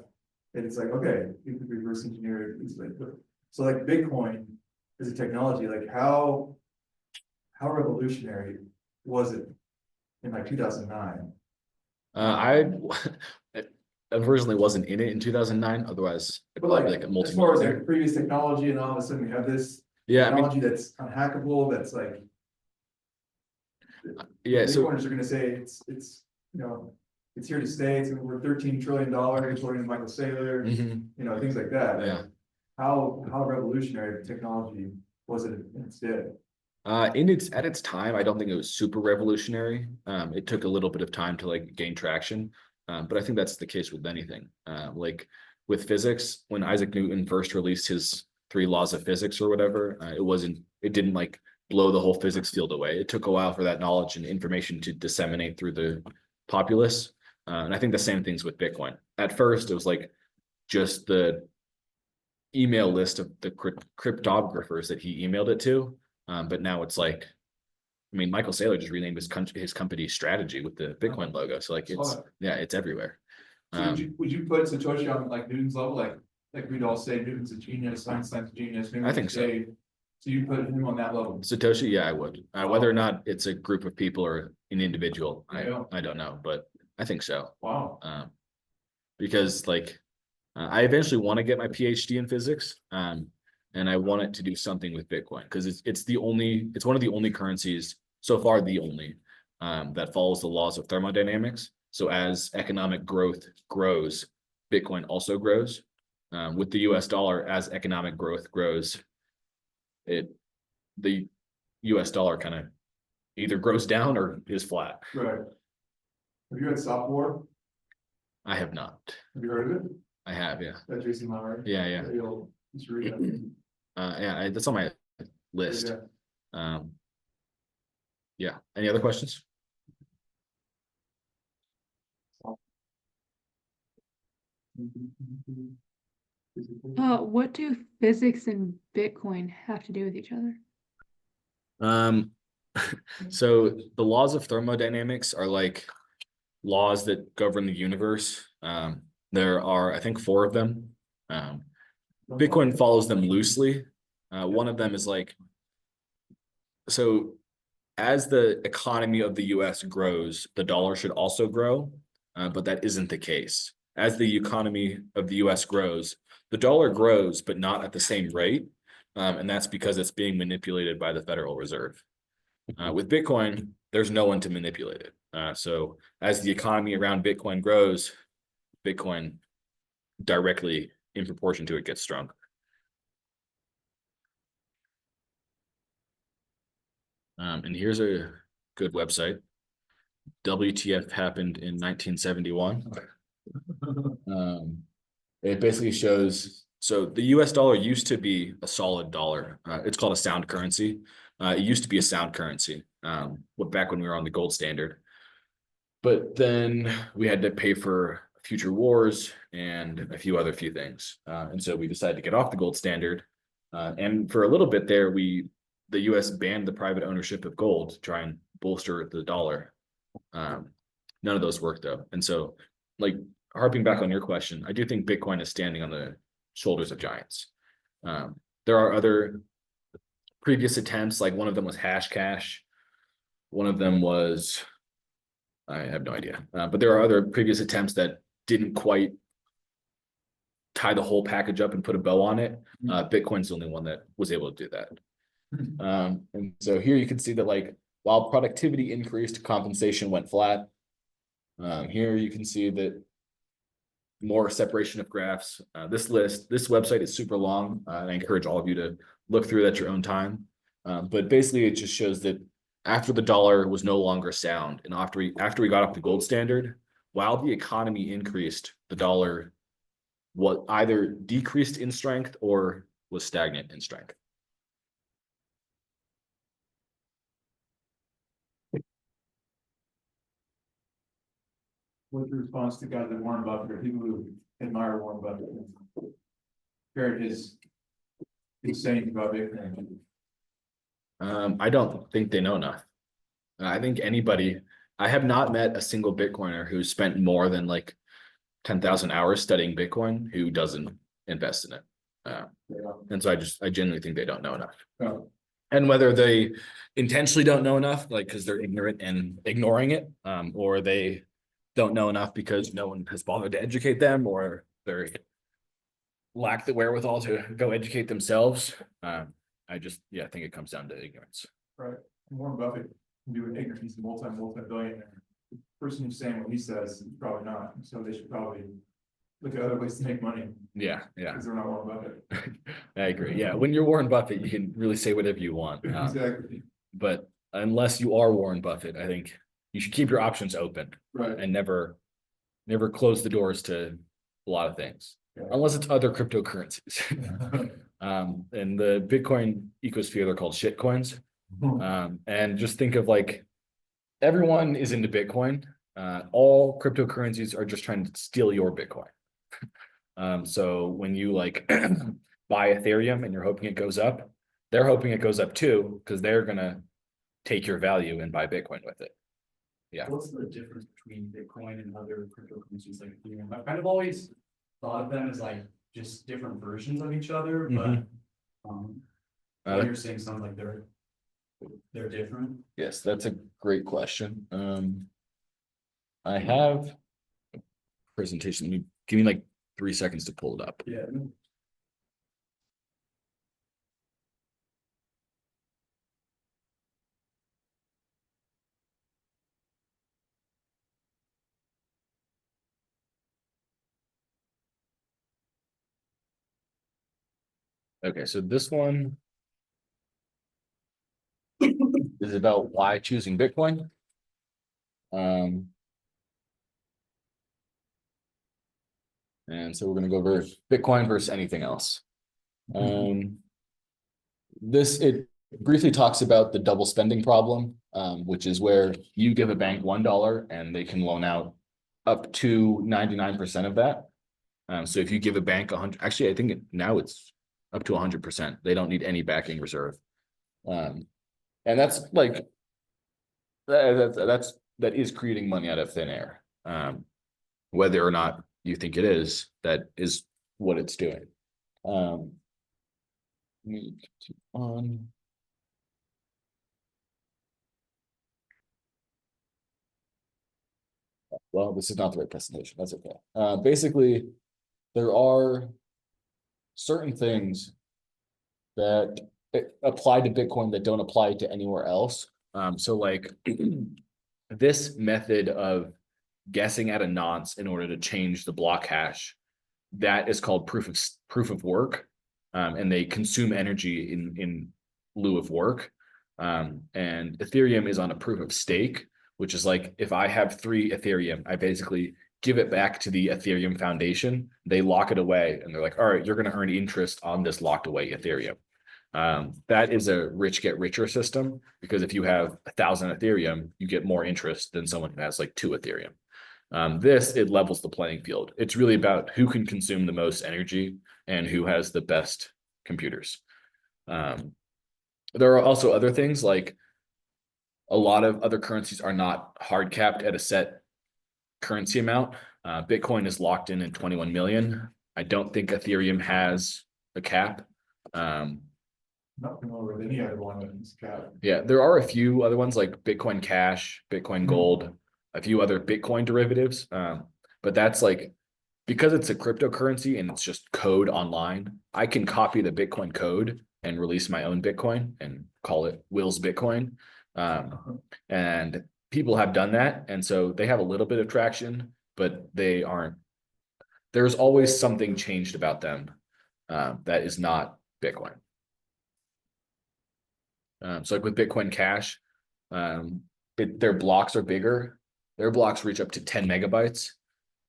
it, it's like, okay, you could reverse engineer it easily. So like Bitcoin as a technology, like how revolutionary was it in like 2009? I originally wasn't in it in 2009. Otherwise, I'd But probably like, be like a as multi. far as like previous technology and all of a sudden we have this Yeah, I mean, technology that's unhackable, that's like. yeah. So Bitcoiners are gonna say it's, you know, it's here to stay, it's worth $13 trillion according to Michael Saylor, mhm. you know, things like that. Yeah. How revolutionary the technology was it instead? At its time, I don't think it was super revolutionary. It took a little bit of time to like gain traction. But I think that's the case with anything. Like with physics, when Isaac Newton first released his 3 laws of physics or whatever, it didn't like blow the whole physics field away. It took a while for that knowledge and information to disseminate through the populace. And I think the same things with Bitcoin. At first, it was like just the email list of the cryptographers that he emailed it to. But now it's like, I mean, Michael Saylor just renamed his company Strategy with the Bitcoin logo. So like it's everywhere. So would you put Satoshi on like Newton's level, like we'd all say Newton's a genius, Einstein's a genius, maybe I think so. So you put him on that level? Satoshi, yeah, I would. Whether or not it's a group of people or an individual, Yeah. I don't know, but I think so. Wow. Because like I eventually want to get my PhD in physics. And I want it to do something with Bitcoin because it's one of the only currencies so far, the only that follows the laws of thermodynamics. So as economic growth grows, Bitcoin also grows. With the US dollar, as economic growth grows, the US dollar kind of either grows down or is flat. Right. Have you had software? I have not. Have you heard of it? I have, yeah. That Jason Maurer? Yeah. You'll just read it. Yeah, that's on my list. Yeah. Yeah. Any other questions? What do physics and Bitcoin have to do with each other? So the laws of thermodynamics are like laws that govern the universe. There are, I think, 4 of them. Bitcoin follows them loosely. One of them is like, so as the economy of the US grows, the dollar should also grow, but that isn't the case. As the economy of the US grows, the dollar grows, but not at the same rate. And that's because it's being manipulated by the Federal Reserve. With Bitcoin, there's no one to manipulate it. So as the economy around Bitcoin grows, Bitcoin directly in proportion to it gets stronger. And here's a good website. WTF happened in 1971. It basically shows, so the US dollar used to be a solid dollar. It's called a sound currency. It used to be a sound currency back when we were on the gold standard. But then we had to pay for future wars and a few things. And so we decided to get off the gold standard. And for a little bit there, the US banned the private ownership of gold to try and bolster the dollar. None of those worked though. And so like harping back on your question, I do think Bitcoin is standing on the shoulders of giants. There are other previous attempts, like one of them was Hashcash. One of them was, I have no idea, but there are other previous attempts that didn't quite tie the whole package up and put a bow on it. Bitcoin's the only one that was able to do that. And so here you can see that like while productivity increased, compensation went flat. Here you can see that more separation of graphs. This website is super long. I encourage all of you to look through it at your own time. But basically it just shows that after the dollar was no longer sound, and after we got up to gold standard, while the economy increased, the dollar what either decreased in strength or was stagnant in strength. What's your response to guys like Warren Buffett or people who admire Warren Buffett? Shared his sayings about Bitcoin. I don't think they know enough. I think I have not met a single Bitcoiner who spent more than like 10,000 hours studying Bitcoin who doesn't invest in it. And so I genuinely think they don't know enough. Yeah. And whether they intentionally don't know enough, like because they're ignorant and ignoring it, or they don't know enough because no one has bothered to educate them, or they lack the wherewithal to go educate themselves. I think it comes down to ignorance. Right. Warren Buffett can do it ignorant. He's a multi-billionaire. The person who's saying what he says is probably not. So they should probably look at other ways to make money Yeah, because they're not Warren Buffett. I agree. Yeah, when you're Warren Buffett, you can really say whatever you want. Exactly. But unless you are Warren Buffett, I think you should keep your options open Right. and never close the doors to a lot of things, unless it's other cryptocurrencies. In the Bitcoin ecosphere, they're called shit coins. And just think of like everyone is into Bitcoin. All cryptocurrencies are just trying to steal your Bitcoin. So when you like buy Ethereum and you're hoping it goes up, they're hoping it goes up too, because they're gonna take your value and buy Bitcoin with it. Yeah. What's the difference between Bitcoin and other cryptocurrencies like Ethereum? I've kind of always thought of them as like just different versions of each other, but what you're saying sounds like they're different. Yes, that's a great question. I have a presentation. Give me like 3 seconds to pull it up. Yeah. Okay, so this one is about why choosing Bitcoin. And so we're going to go over Bitcoin versus anything else. It briefly talks about the double spending problem, which is where you give a bank $1 and they can loan out up to 99% of that. So if you give a bank 100, actually, I think now it's up to 100%. They don't need any backing reserve. And that's like, that is creating money out of thin air. Whether or not you think it is, that is what it's doing. On. Well, this is not the right presentation. That's okay. Basically, there are certain things that apply to Bitcoin that don't apply to anywhere else. So like this method of guessing at a nonce in order to change the block hash, that is called proof of work. And they consume energy in lieu of work. And Ethereum is on a proof of stake, which is like if I have 3 Ethereum, I basically give it back to the Ethereum Foundation. They lock it away and they're like, all right, you're going to earn interest on this locked away Ethereum. That is a rich get richer system, because if you have 1,000 Ethereum, you get more interest than someone who has like 2 Ethereum. It levels the playing field. It's really about who can consume the most energy and who has the best computers. There are also other things like a lot of other currencies are not hard capped at a set currency amount. Bitcoin is locked in 21 million. I don't think Ethereum has a cap. Not familiar with any other one that's capped. Yeah, there are a few other ones like Bitcoin Cash, Bitcoin Gold, a few other Bitcoin derivatives. But that's like, because it's a cryptocurrency and it's just code online, I can copy the Bitcoin code and release my own Bitcoin and call it Will's Bitcoin. And people have done that. And so they have a little bit of traction, but there's always something changed about them that is not Bitcoin. So like with Bitcoin Cash, Their blocks are bigger. Their blocks reach up to 10 megabytes.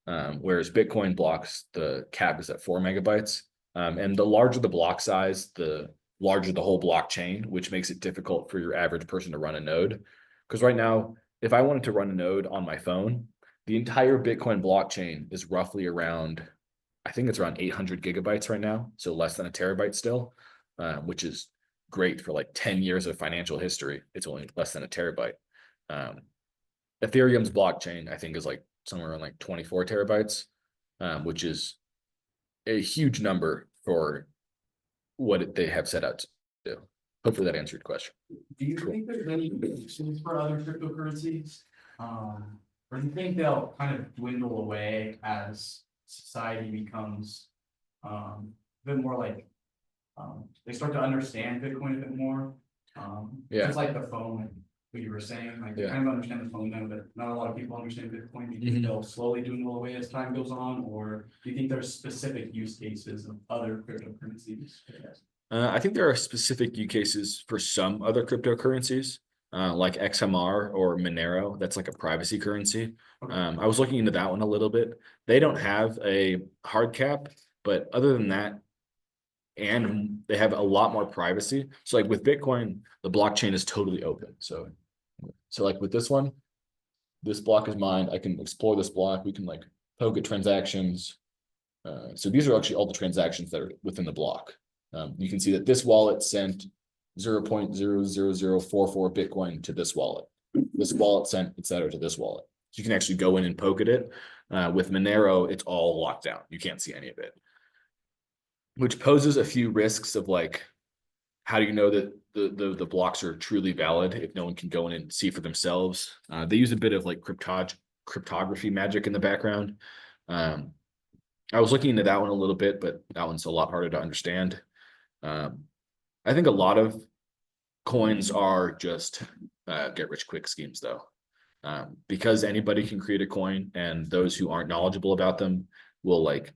Whereas Bitcoin blocks, the cap is at 4 megabytes. And the larger the block size, the larger the whole blockchain, which makes it difficult for your average person to run a node. Because right now, if I wanted to run a node on my phone, the entire Bitcoin blockchain is roughly around, I think it's around 800 gigabytes right now, so less than a terabyte still, which is great for like 10 years of financial history. It's only less than a terabyte. Ethereum's blockchain, I think, is like somewhere around like 24 terabytes, which is a huge number for what they have set out to do. Hopefully that answered your question. Do you think there's any predictions for other cryptocurrencies? Or do you think they'll kind of dwindle away as society becomes a bit more like they start to understand Bitcoin a bit more? Yeah. Just like the phone, like what you were saying, like they Yeah. kind of understand the phone now, but not a lot of people understand Bitcoin. Do you think they'll slowly dwindle away as time goes on, or do you think there's specific use cases of other cryptocurrencies? I think there are specific use cases for some other cryptocurrencies, like XMR or Monero. That's like a privacy currency. I was looking into that one a little bit. They don't have a hard cap, but other than that, and they have a lot more privacy. So like with Bitcoin, the blockchain is totally open. So like with this one, this block is mine. I can explore this block. We can like poke at transactions. So these are actually all the transactions that are within the block. You can see that this wallet sent 0.00044 Bitcoin to this wallet. This wallet sent, et cetera, to this wallet. So you can actually go in and poke at it. With Monero, it's all locked down. You can't see any of it, which poses a few risks of like, how do you know that the blocks are truly valid if no one can go in and see for themselves? They use a bit of like cryptography magic in the background. I was looking into that one a little bit, but that one's a lot harder to understand. I think a lot of coins are just get rich quick schemes though. Because anybody can create a coin and those who aren't knowledgeable about them will like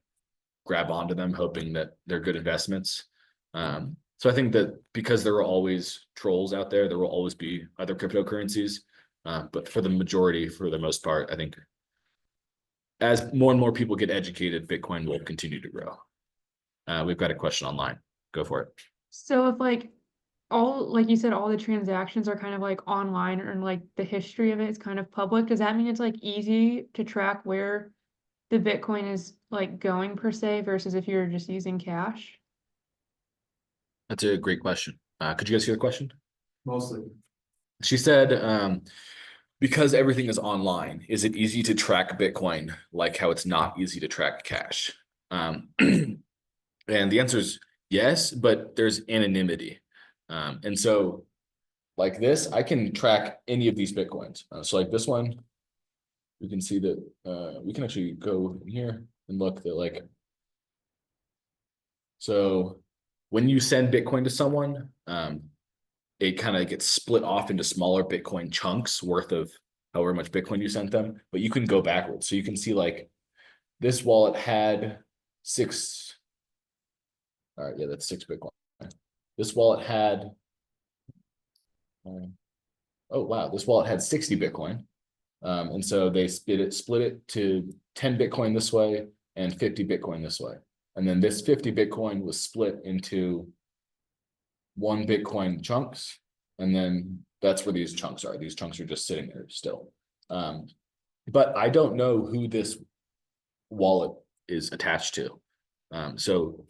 grab onto them hoping that they're good investments. So I think that because there are always trolls out there, there will always be other cryptocurrencies. But for the majority, for the most part, I think as more and more people get educated, Bitcoin will continue to grow. We've got a question online. Go for it. So if like all, like you said, all the transactions are kind of like online or like the history of it is kind of public, does that mean it's like easy to track where the Bitcoin is like going per se versus if you're just using cash? That's a great question. Could you guys hear the question? Mostly. She said, because everything is online, is it easy to track Bitcoin like how it's not easy to track cash? And the answer is yes, but there's anonymity. And so like this, I can track any of these Bitcoins. So like this one, we can see that we can actually go in here and look that like, so when you send Bitcoin to someone, it kind of gets split off into smaller Bitcoin chunks worth of however much Bitcoin you sent them, but you can go backwards. So you can see like this wallet had 6. All right, yeah, that's 6 Bitcoin. This wallet had, oh wow, this wallet had 60 Bitcoin. And so they split it to 10 Bitcoin this way and 50 Bitcoin this way. And then this 50 Bitcoin was split into 1 Bitcoin chunks. And then that's where these chunks are. These chunks are just sitting there still. But I don't know who this wallet is attached to. So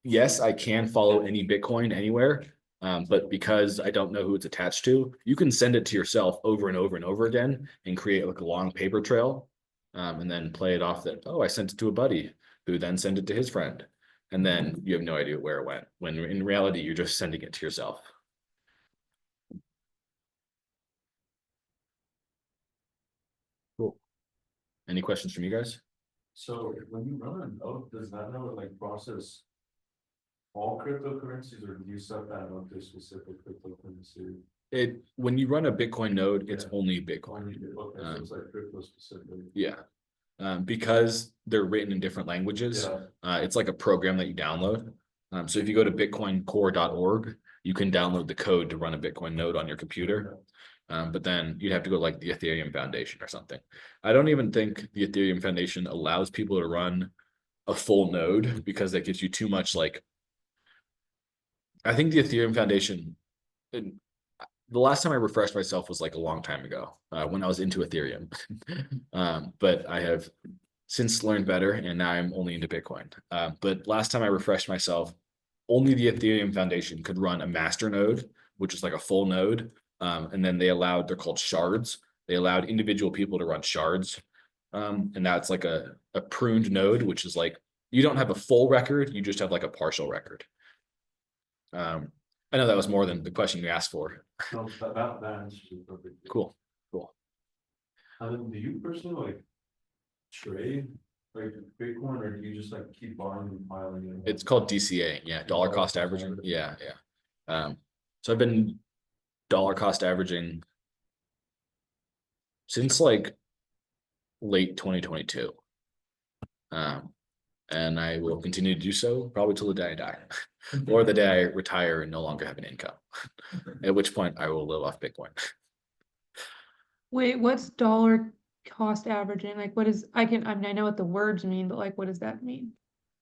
yes, I can follow any Bitcoin anywhere. But because I don't know who it's attached to, you can send it to yourself over and over and over again and create like a long paper trail, and then play it off that, oh, I sent it to a buddy who then sent it to his friend. And then you have no idea where it went, when in reality, you're just sending it to yourself. Cool. Any questions from you guys? So when you run a node, does that node like process all cryptocurrencies, or do you set that node to a specific cryptocurrency? When you run a Bitcoin node, it's only Bitcoin. Okay, so it's like crypto specific. Yeah. Because they're written in different languages, Yeah. it's like a program that you download. So if you go to bitcoincore.org, you can download the code to run a Bitcoin node on your computer. But then you'd have to go like the Ethereum Foundation or something. I don't even think the Ethereum Foundation allows people to run a full node because that gives you too much like. I think the Ethereum Foundation, the last time I refreshed myself was like a long time ago when I was into Ethereum. But I have since learned better and now I'm only into Bitcoin. But last time I refreshed myself, only the Ethereum Foundation could run a master node, which is like a full node. And then they're called shards. They allowed individual people to run shards. And that's like a pruned node, which is like, you don't have a full record, you just have like a partial record. I know that was more than the question you asked for. No, that answers it perfectly. Cool. And then do you personally like trade like Bitcoin, or do you just like keep buying and piling it? It's called DCA, yeah, dollar cost averaging. Yeah. So I've been dollar cost averaging since like late 2022. And I will continue to do so probably till the day I die, or the day I retire and no longer have an income. At which point I will live off Bitcoin. Wait, what's dollar cost averaging? Like, what is, I mean, I know what the words mean, but like, what does that mean?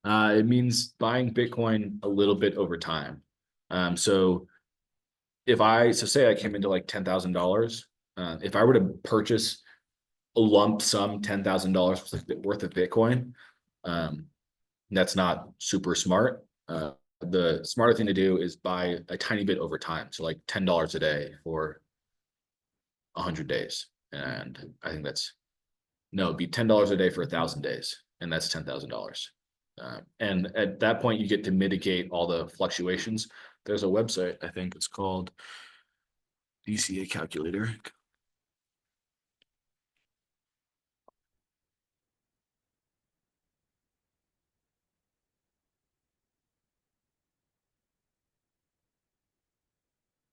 It means buying Bitcoin a little bit over time. So say I came into like $10,000, if I were to purchase a lump sum $10,000 worth of Bitcoin, that's not super smart. The smarter thing to do is buy a tiny bit over time. So like $10 a day for 100 days. And I think it'd be $10 a day for 1,000 days. And that's $10,000. And at that point, you get to mitigate all the fluctuations. There's a website, I think it's called DCA Calculator.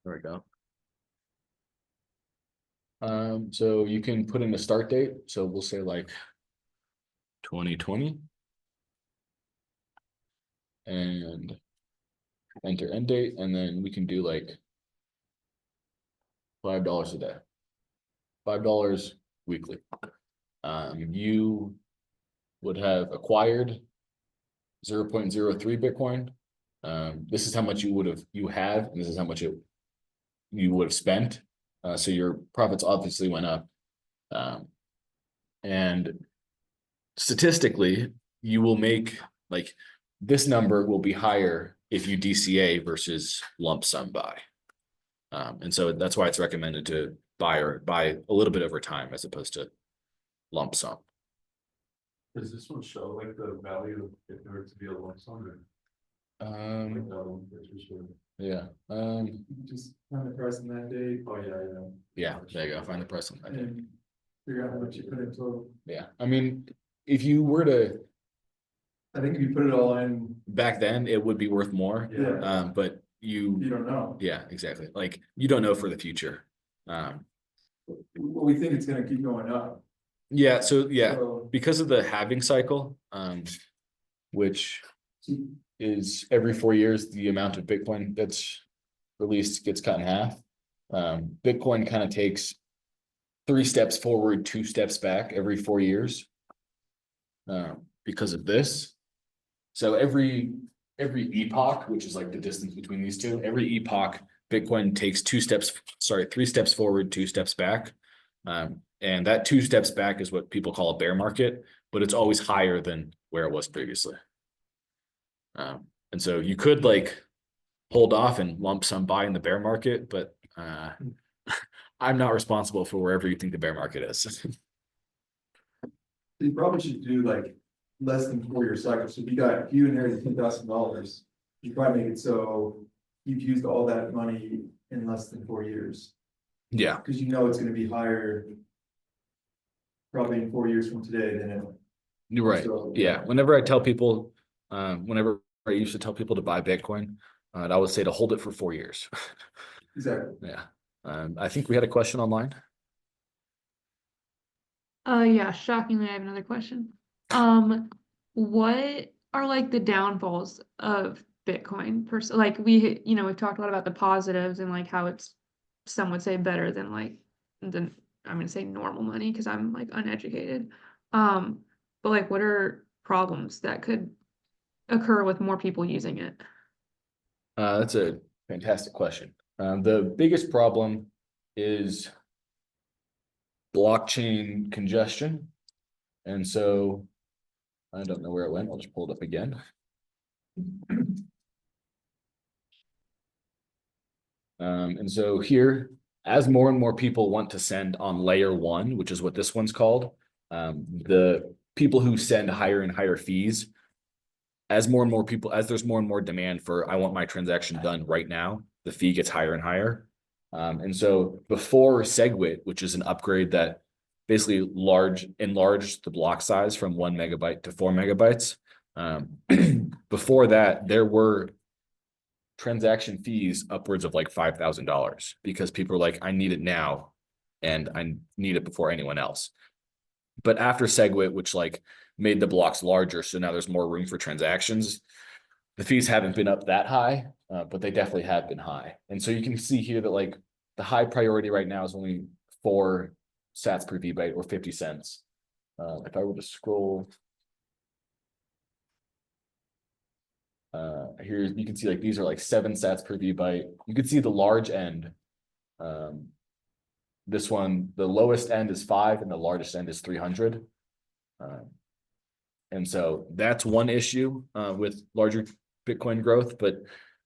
There we go. So you can put in a start date. So we'll say like 2020 and enter end date. And then we can do like $5 a day, $5 weekly. You would have acquired 0.03 Bitcoin. This is how much you have, and this is how much you would have spent. So your profits obviously went up. And statistically, you will make like this number will be higher if you DCA versus lump sum buy. And so that's why it's recommended to buy a little bit over time as opposed to lump sum. Does this one show like the value of if it were to be a lump sum? Or Um, like that one that you showed? yeah. You can just find the price on that date Oh, yeah. Yeah, there you go. Find the price on that. and figure out how much you put in total. Yeah. I mean, if you were to I think if you put it all in, back then, it would be worth more. yeah, But you don't know. yeah, exactly. Like you don't know for the future. Well, we think it's gonna keep going up. Yeah. So yeah, So, because of the halving cycle, which is every 4 years, the amount of Bitcoin that's released gets cut in half. Bitcoin kind of takes 3 steps forward, 2 steps back every 4 years. Because of this. So every epoch, which is like the distance between these two, every epoch, Bitcoin takes 3 steps forward, 2 steps back. And that 2 steps back is what people call a bear market, but it's always higher than where it was previously. And so you could like hold off and lump sum buy in the bear market, but I'm not responsible for wherever you think the bear market is. you probably should do like less than 4-year cycles. So if you inherited $10,000, you probably make it so you've used all that money in less than 4 years. Yeah. Because you know it's gonna be higher. Probably in 4 years from today than it. You're right. So, Yeah. Whenever I tell people, whenever I used to tell people to buy Bitcoin, I would say to hold it for 4 years. Exactly. Yeah. I think we had a question online. Yeah, shockingly, I have another question. What are like the downfalls of Bitcoin like we, we've talked a lot about the positives and like how it's, some would say better than than, I'm gonna say normal money because I'm like uneducated. But like what are problems that could occur with more people using it? That's a fantastic question. The biggest problem is blockchain congestion. And so I don't know where it went. I'll just pull it up again. And so here, as more and more people want to send on layer one, which is what this one's called, the people who send higher and higher fees, as more and more people, as there's more and more demand for, I want my transaction done right now, the fee gets higher and higher. And so before SegWit, which is an upgrade that basically enlarged the block size from 1 megabyte to 4 megabytes. Before that, there were transaction fees upwards of like $5,000 because people are like, I need it now and I need it before anyone else. But after SegWit, which like made the blocks larger, so now there's more room for transactions, the fees haven't been up that high, but they definitely have been high. And so you can see here that like the high priority right now is only 4 sats per VByte or 50 cents. If I were to scroll, here you can see like these are like 7 sats per VByte. You can see the large end. This one, the lowest end is 5 and the largest end is 300. And so that's one issue with larger Bitcoin growth, but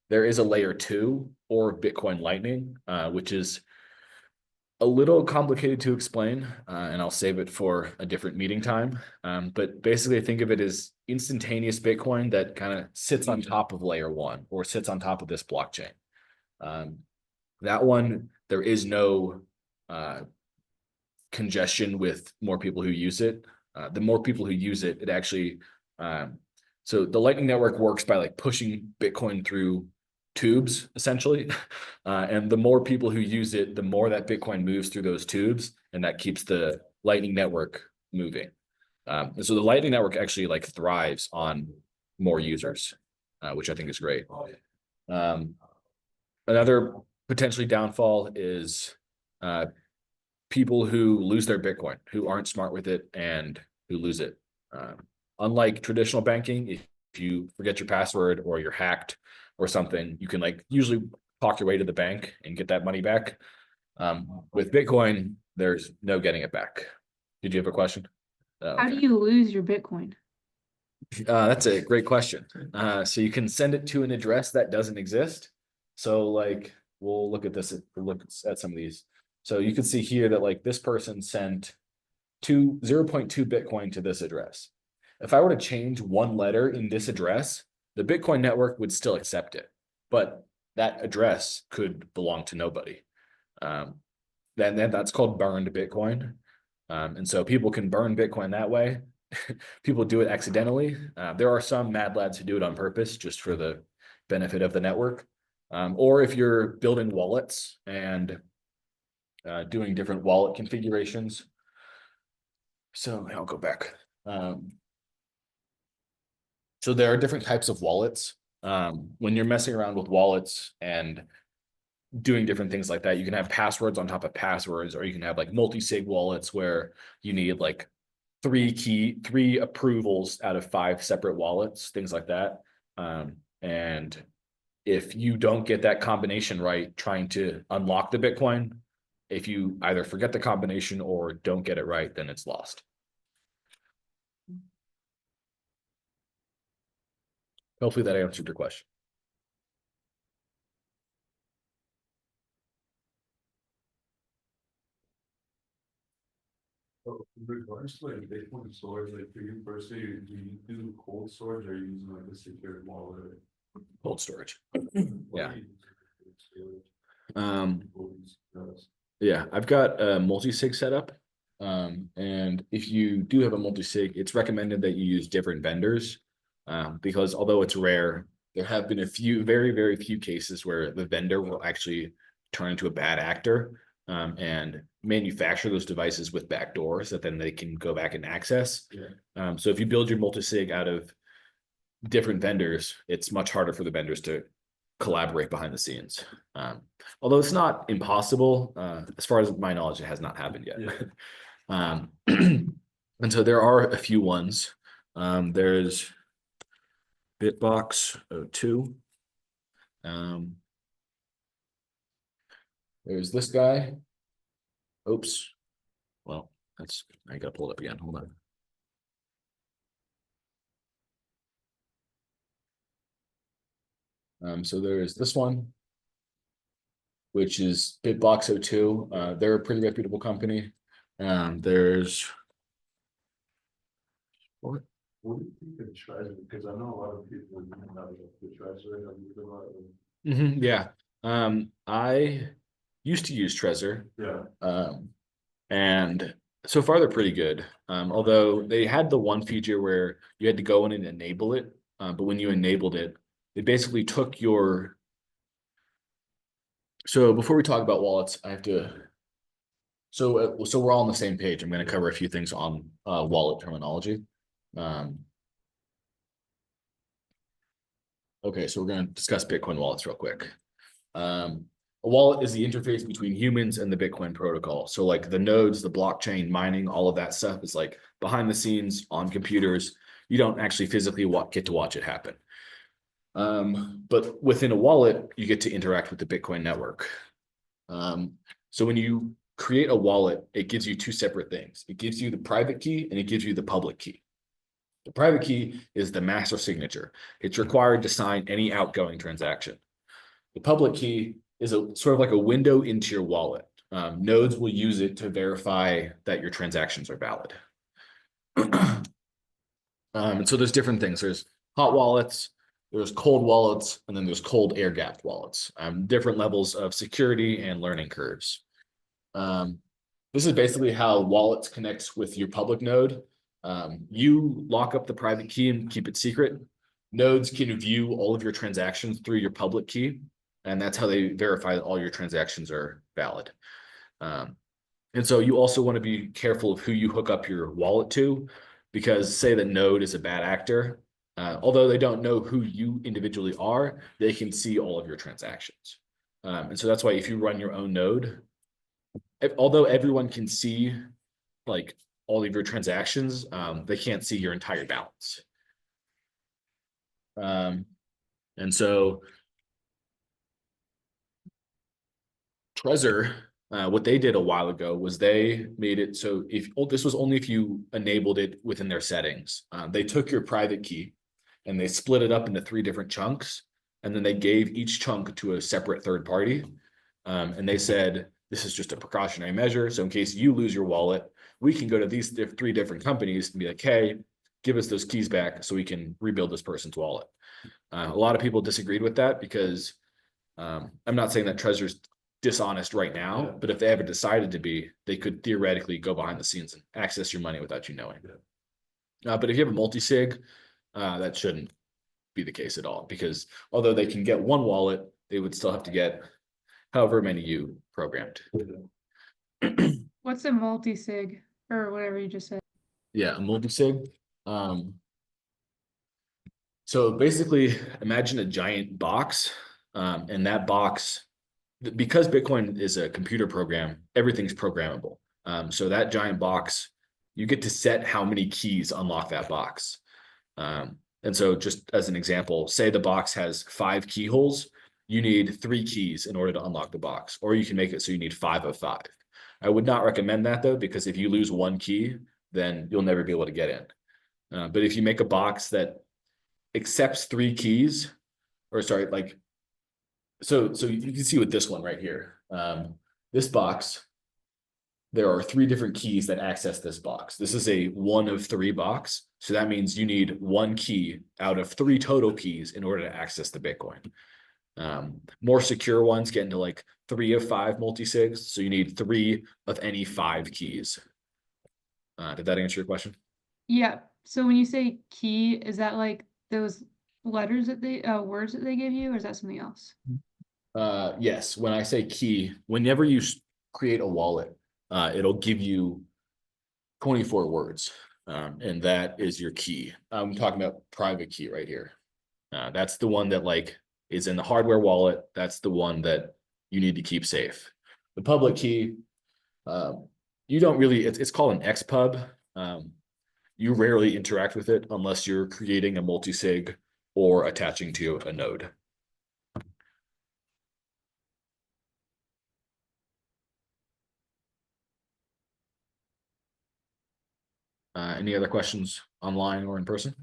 there is a layer 2 or Bitcoin Lightning, which is a little complicated to explain, and I'll save it for a different meeting time. But basically, think of it as instantaneous Bitcoin that kind of sits on top of layer 1 or sits on top of this blockchain. That one, there is no congestion with more people who use it. The more people who use it, it actually, so the Lightning Network works by like pushing Bitcoin through tubes essentially. And the more people who use it, the more that Bitcoin moves through those tubes, and that keeps the Lightning Network moving. And so the Lightning Network actually like thrives on more users, which I think is great. Another potentially downfall is people who lose their Bitcoin, who aren't smart with it and who lose it. Unlike traditional banking, if you forget your password or you're hacked or something, you can like usually talk your way to the bank and get that money back. With Bitcoin, there's no getting it back. Did you have a question? How do you lose your Bitcoin? That's a great question. So you can send it to an address that doesn't exist. So like, we'll look at this, look at some of these. So you can see here that like this person sent 0.2 Bitcoin to this address. If I were to change one letter in this address, the Bitcoin network would still accept it, but that address could belong to nobody. Then that's called burned Bitcoin. And so people can burn Bitcoin that way. People do it accidentally. There are some mad lads who do it on purpose just for the benefit of the network. Or if you're building wallets and doing different wallet configurations. So I'll go back. So there are different types of wallets. When you're messing around with wallets and doing different things like that, you can have passwords on top of passwords, or you can have like multi-sig wallets where you need like 3 approvals out of 5 separate wallets, things like that. And if you don't get that combination right, trying to unlock the Bitcoin, if you either forget the combination or don't get it right, then it's lost. Hopefully that answered your question. So in regards to like Bitcoin storage, like for you personally, do you do cold storage or are you using like a secured wallet? Cold storage. What Yeah. do you use for storage? Yeah, I've got a multi-sig setup. And if you do have a multi-sig, it's recommended that you use different vendors. Because although it's rare, there have been a few, very, very few cases where the vendor will actually turn into a bad actor and manufacture those devices with backdoors that then they can go back and access. Yeah. So if you build your multi-sig out of different vendors, it's much harder for the vendors to collaborate behind the scenes. Although it's not impossible, as far as my knowledge, it has not happened yet. Yeah. And so there are a few ones. There's Bitbox 02. There's this guy. Oops. Well, I gotta pull it up again. Hold on. So there's this one, which is Bitbox 02. They're a pretty reputable company. There's What do you think of treasure? Because I know a lot of people would not have the treasure. yeah. I used to use Trezor. Yeah. And so far they're pretty good. Although they had the one feature where you had to go in and enable it. But when you enabled it, they basically took your. So before we talk about wallets, I have to. So we're all on the same page. I'm going to cover a few things on wallet terminology. Okay, so we're going to discuss Bitcoin wallets real quick. A wallet is the interface between humans and the Bitcoin protocol. So like the nodes, the blockchain, mining, all of that stuff is like behind the scenes on computers. You don't actually physically get to watch it happen. But within a wallet, you get to interact with the Bitcoin network. So when you create a wallet, it gives you two separate things. It gives you the private key and it gives you the public key. The private key is the master signature. It's required to sign any outgoing transaction. The public key is a sort of like a window into your wallet. Nodes will use it to verify that your transactions are valid. And so there's different things. There's hot wallets, there's cold wallets, and then there's cold air gapped wallets. Different levels of security and learning curves. This is basically how wallets connects with your public node. You lock up the private key and keep it secret. Nodes can view all of your transactions through your public key, and that's how they verify that all your transactions are valid. And so you also want to be careful of who you hook up your wallet to, because say that node is a bad actor, although they don't know who you individually are, they can see all of your transactions. And so that's why if you run your own node, although everyone can see like all of your transactions, they can't see your entire balance. And so Trezor, what they did a while ago was they made it so this was only if you enabled it within their settings. They took your private key and they split it up into 3 different chunks, and then they gave each chunk to a separate third party. And they said, this is just a precautionary measure. So in case you lose your wallet, we can go to these 3 different companies and be like, hey, give us those keys back so we can rebuild this person's wallet. A lot of people disagreed with that because I'm not saying that Trezor's dishonest right now, but if they ever decided to be, they could theoretically go behind the scenes and access your money without you knowing. But if you have a multi-sig, that shouldn't be the case at all, because although they can get one wallet, they would still have to get however many you programmed. What's a multi-sig or whatever you just said? Yeah, a multi-sig. So basically imagine a giant box, and that box, because Bitcoin is a computer program, everything's programmable. So that giant box, you get to set how many keys unlock that box. And so just as an example, say the box has 5 keyholes, you need 3 keys in order to unlock the box, or you can make it so you need 5 of 5. I would not recommend that though, because if you lose 1 key, then you'll never be able to get in. But if you make a box that accepts 3 keys, or sorry, like, so you can see with this one right here, this box, there are 3 different keys that access this box. This is a 1 of 3 box. So that means you need 1 key out of 3 total keys in order to access the Bitcoin. More secure ones get into like 3 of 5 multi-sigs. So you need 3 of any 5 keys. Did that answer your question? Yeah. So when you say key, is that like those letters that they words that they give you, or is that something else? Yes. When I say key, whenever you create a wallet, it'll give you 24 words. And that is your key. I'm talking about private key right here. That's the one that like is in the hardware wallet. That's the one that you need to keep safe. The public key, you don't really, it's called an XPub. You rarely interact with it unless you're creating a multi-sig or attaching to a node. Any other questions online or in person?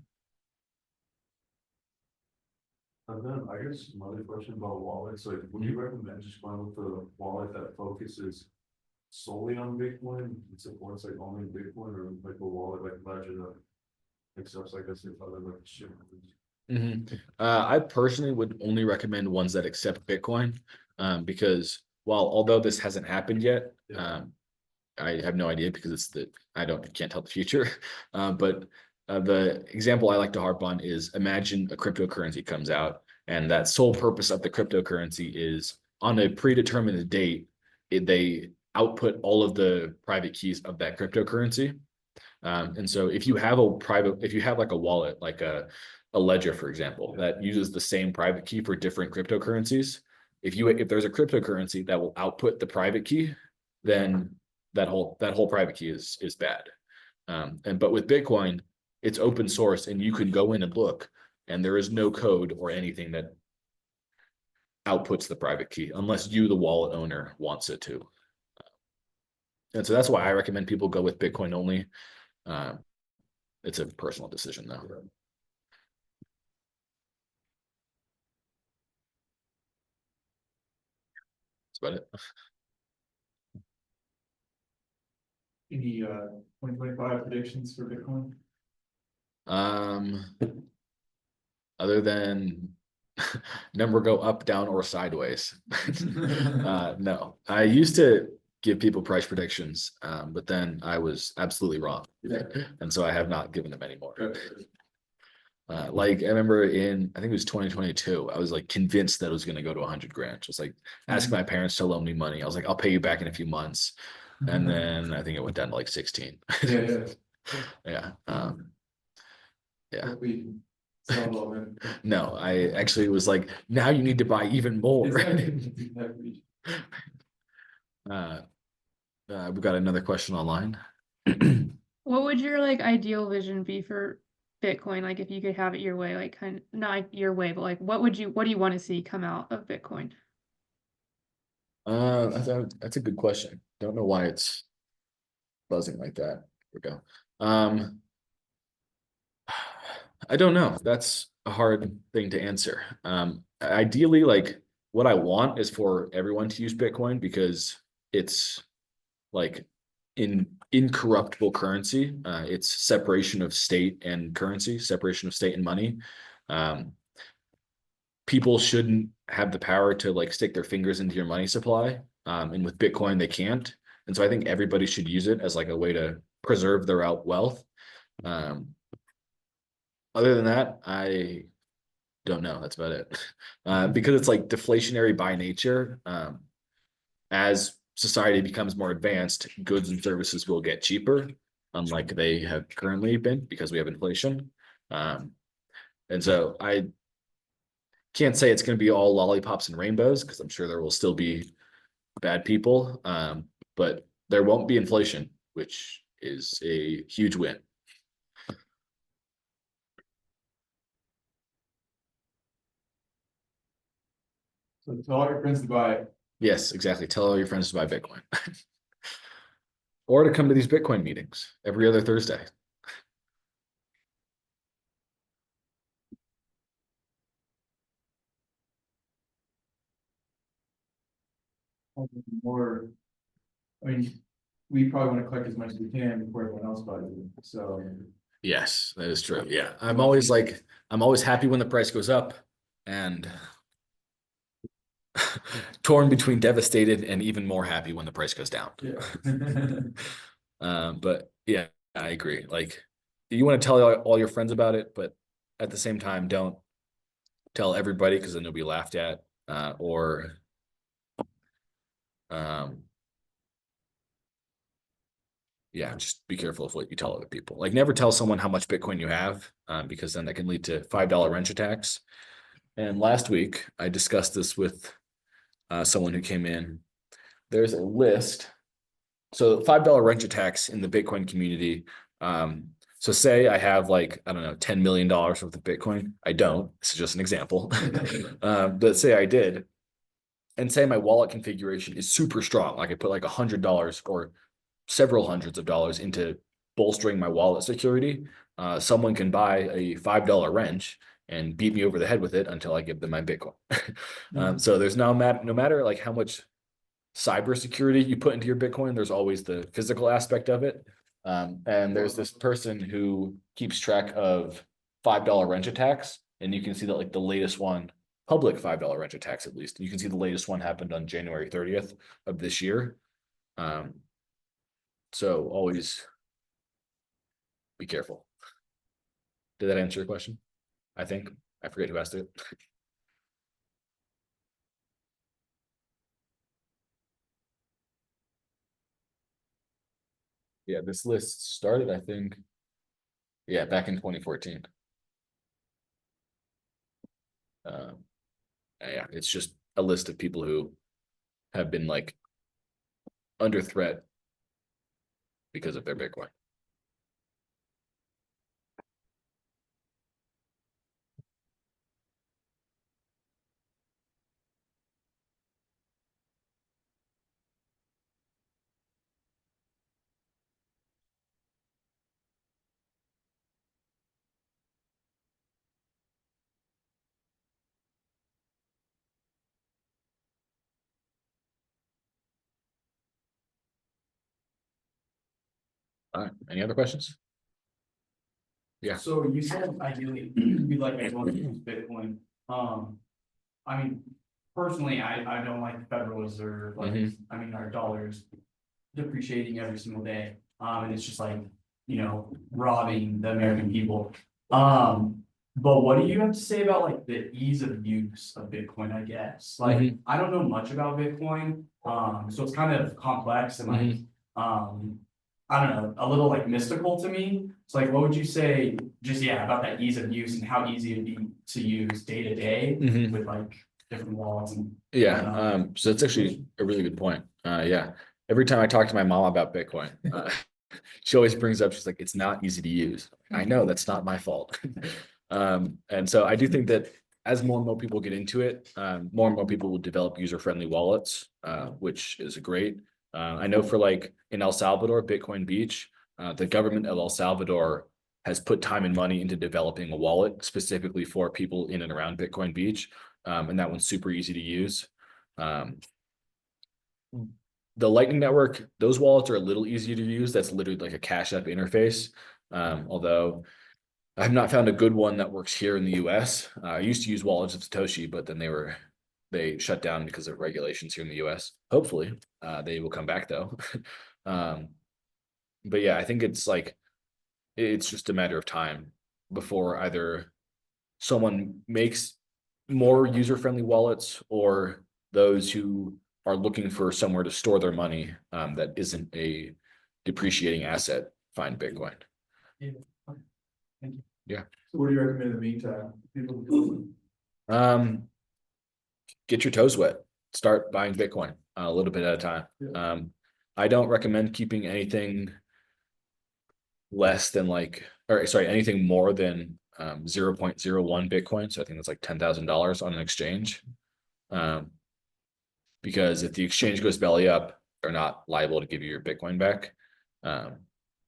And then I guess another question about wallets, like, would you recommend just going with the wallet that focuses solely on Bitcoin? It supports like only Bitcoin, or like a wallet like Ledger that accepts, I guess, if other like shit. I personally would only recommend ones that accept Bitcoin, because although this hasn't happened yet, I have no idea because can't tell the future. But the example I like to harp on is, imagine a cryptocurrency comes out, and that sole purpose of the cryptocurrency is on a predetermined date, they output all of the private keys of that cryptocurrency. And so if you have like a wallet, like a ledger, for example, that uses the same private key for different cryptocurrencies, if there's a cryptocurrency that will output the private key, then that whole private key is bad. But with Bitcoin, it's open source and you can go in and look, and there is no code or anything that outputs the private key unless you, the wallet owner, wants it to. And so that's why I recommend people go with Bitcoin only. It's a personal decision though. That's about it. Any 2025 predictions for Bitcoin? Other than number go up, down, or sideways. No, I used to give people price predictions, but then I was absolutely wrong. And so I have not given them anymore. Like I remember I think it was 2022, I was like convinced that it was going to go to 100 grand. Just like asking my parents to loan me money. I was like, I'll pay you back in a few months. And then I think it went down to like 16. Yeah. Yeah. Yeah. No, No, I actually was like, now you need to buy even more. We've got another question online. What would your like ideal vision be for Bitcoin? Like if you could have it your way, like kind of not your way, but like what do you want to see come out of Bitcoin? That's a good question. Don't know why it's buzzing like that. Here we go. I don't know. That's a hard thing to answer. Ideally, like what I want is for everyone to use Bitcoin because it's like incorruptible currency. It's separation of state and currency, separation of state and money. People shouldn't have the power to like stick their fingers into your money supply. And with Bitcoin, they can't. And so I think everybody should use it as like a way to preserve their wealth. Other than that, I don't know. That's about it. Because it's like deflationary by nature. As society becomes more advanced, goods and services will get cheaper, unlike they have currently been because we have inflation. And so I can't say it's going to be all lollipops and rainbows because I'm sure there will still be bad people, but there won't be inflation, which is a huge win. So tell all your friends to buy it. Yes, exactly. Tell all your friends to buy Bitcoin. Or to come to these Bitcoin meetings every other Thursday. More, I mean, we probably want to collect as much as we can before everyone else buys it, so. Yes, that is true. Yeah. I'm always happy when the price goes up and torn between devastated and even more happy when the price goes down. Yeah. But yeah, I agree. Like you want to tell all your friends about it, but at the same time, don't tell everybody because then you'll be laughed at. Or yeah, just be careful of what you tell other people. Like never tell someone how much Bitcoin you have, because then that can lead to $5 wrench attacks. And last week I discussed this with someone who came in. There's a list. So $5 wrench attacks in the Bitcoin community. So say I have like, I don't know, $10 million worth of Bitcoin. I don't. This is just an example. But say I did. And say my wallet configuration is super strong. Like I put like $100 or several hundreds of dollars into bolstering my wallet security. Someone can buy a $5 wrench and beat me over the head with it until I give them my Bitcoin. So there's no matter like how much cybersecurity you put into your Bitcoin, there's always the physical aspect of it. And there's this person who keeps track of $5 wrench attacks, and you can see that like the latest one, public $5 wrench attacks at least. You can see the latest one happened on January 30th of this year. So always be careful. Did that answer your question? I think. I forget who asked it. Yeah, this list started, I think, yeah, back in 2014. Yeah, it's just a list of people who have been like under threat because of their Bitcoin. All right, any other questions? Yeah. So you said ideally, you'd like everyone to use Bitcoin. I mean, personally, I don't like the Federal Reserve, like, I mean, our dollar's depreciating every single day. And it's just like, robbing the American people. But what do you have to say about like the ease of use of Bitcoin, I guess? Like, I don't know much about Bitcoin, so it's kind of complex and like, I don't know, a little like mystical to me. So like, what would you say just, about that ease of use and how easy it'd be to use day to day with like different wallets and. Yeah, so that's actually a really good point. Yeah, every time I talk to my mom about Bitcoin, she always brings up, she's like, it's not easy to use. I know that's not my fault. And so I do think that as more and more people get into it, more and more people will develop user-friendly wallets, which is great. I know for like in El Salvador, Bitcoin Beach, the government of El Salvador has put time and money into developing a wallet specifically for people in and around Bitcoin Beach. And that one's super easy to use. The Lightning Network, those wallets are a little easier to use. That's literally like a Cash App interface. Although I've not found a good one that works here in the US. I used to use Wallets of Satoshi, but then they shut down because of regulations here in the US. Hopefully, they will come back though. But yeah, I think it's just a matter of time before either someone makes more user-friendly wallets or those who are looking for somewhere to store their money that isn't a depreciating asset find Bitcoin. Yeah. Thank you. Yeah. So what do you recommend in the meantime? People do. Get your toes wet. Start buying Bitcoin a little bit at a time. Yeah. I don't recommend keeping anything less than anything more than 0.01 Bitcoin. So I think that's like $10,000 on an exchange. Because if the exchange goes belly up, they're not liable to give you your Bitcoin back.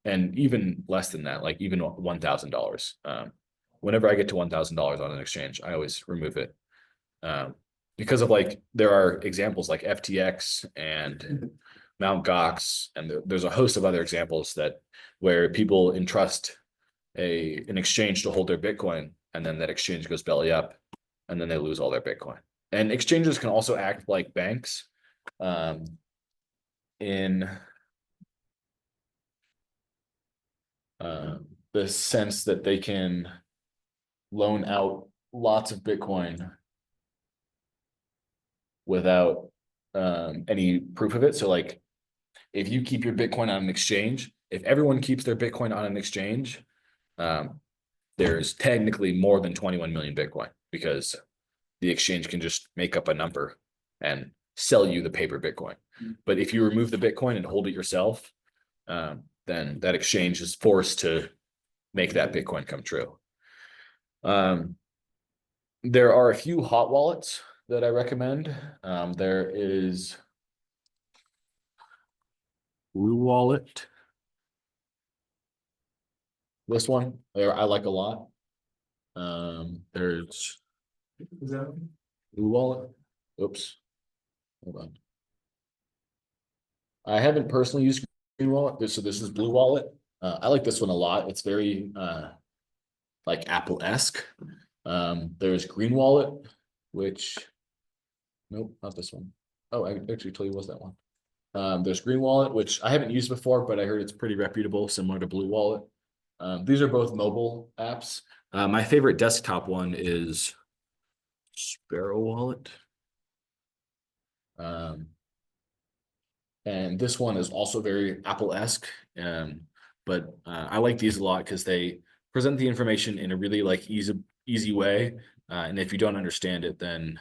And even less than that, like even $1,000. Whenever I get to $1,000 on an exchange, I always remove it. Because of like, there are examples like FTX and Mount Gox, and there's a host of other examples where people entrust an exchange to hold their Bitcoin, and then that exchange goes belly up, and then they lose all their Bitcoin. And exchanges can also act like banks, in the sense that they can loan out lots of Bitcoin without any proof of it. So like, if you keep your Bitcoin on an exchange, if everyone keeps their Bitcoin on an exchange, there's technically more than 21 million Bitcoin because the exchange can just make up a number and sell you the paper Bitcoin. But if you remove the Bitcoin and hold it yourself, then that exchange is forced to make that Bitcoin come true. There are a few hot wallets that I recommend. There is Blue Wallet. This one there I like a lot. There's Is that one? Blue Wallet. Oops. Hold on. I haven't personally used Green Wallet. So this is Blue Wallet. I like this one a lot. It's very like Apple-esque. There's Green Wallet, which nope, not this one. Oh, I actually tell you was that one. There's Green Wallet, which I haven't used before, but I heard it's pretty reputable, similar to Blue Wallet. These are both mobile apps. My favorite desktop one is Sparrow Wallet. And this one is also very Apple-esque. But I like these a lot because they present the information in a really like easy way. And if you don't understand it, then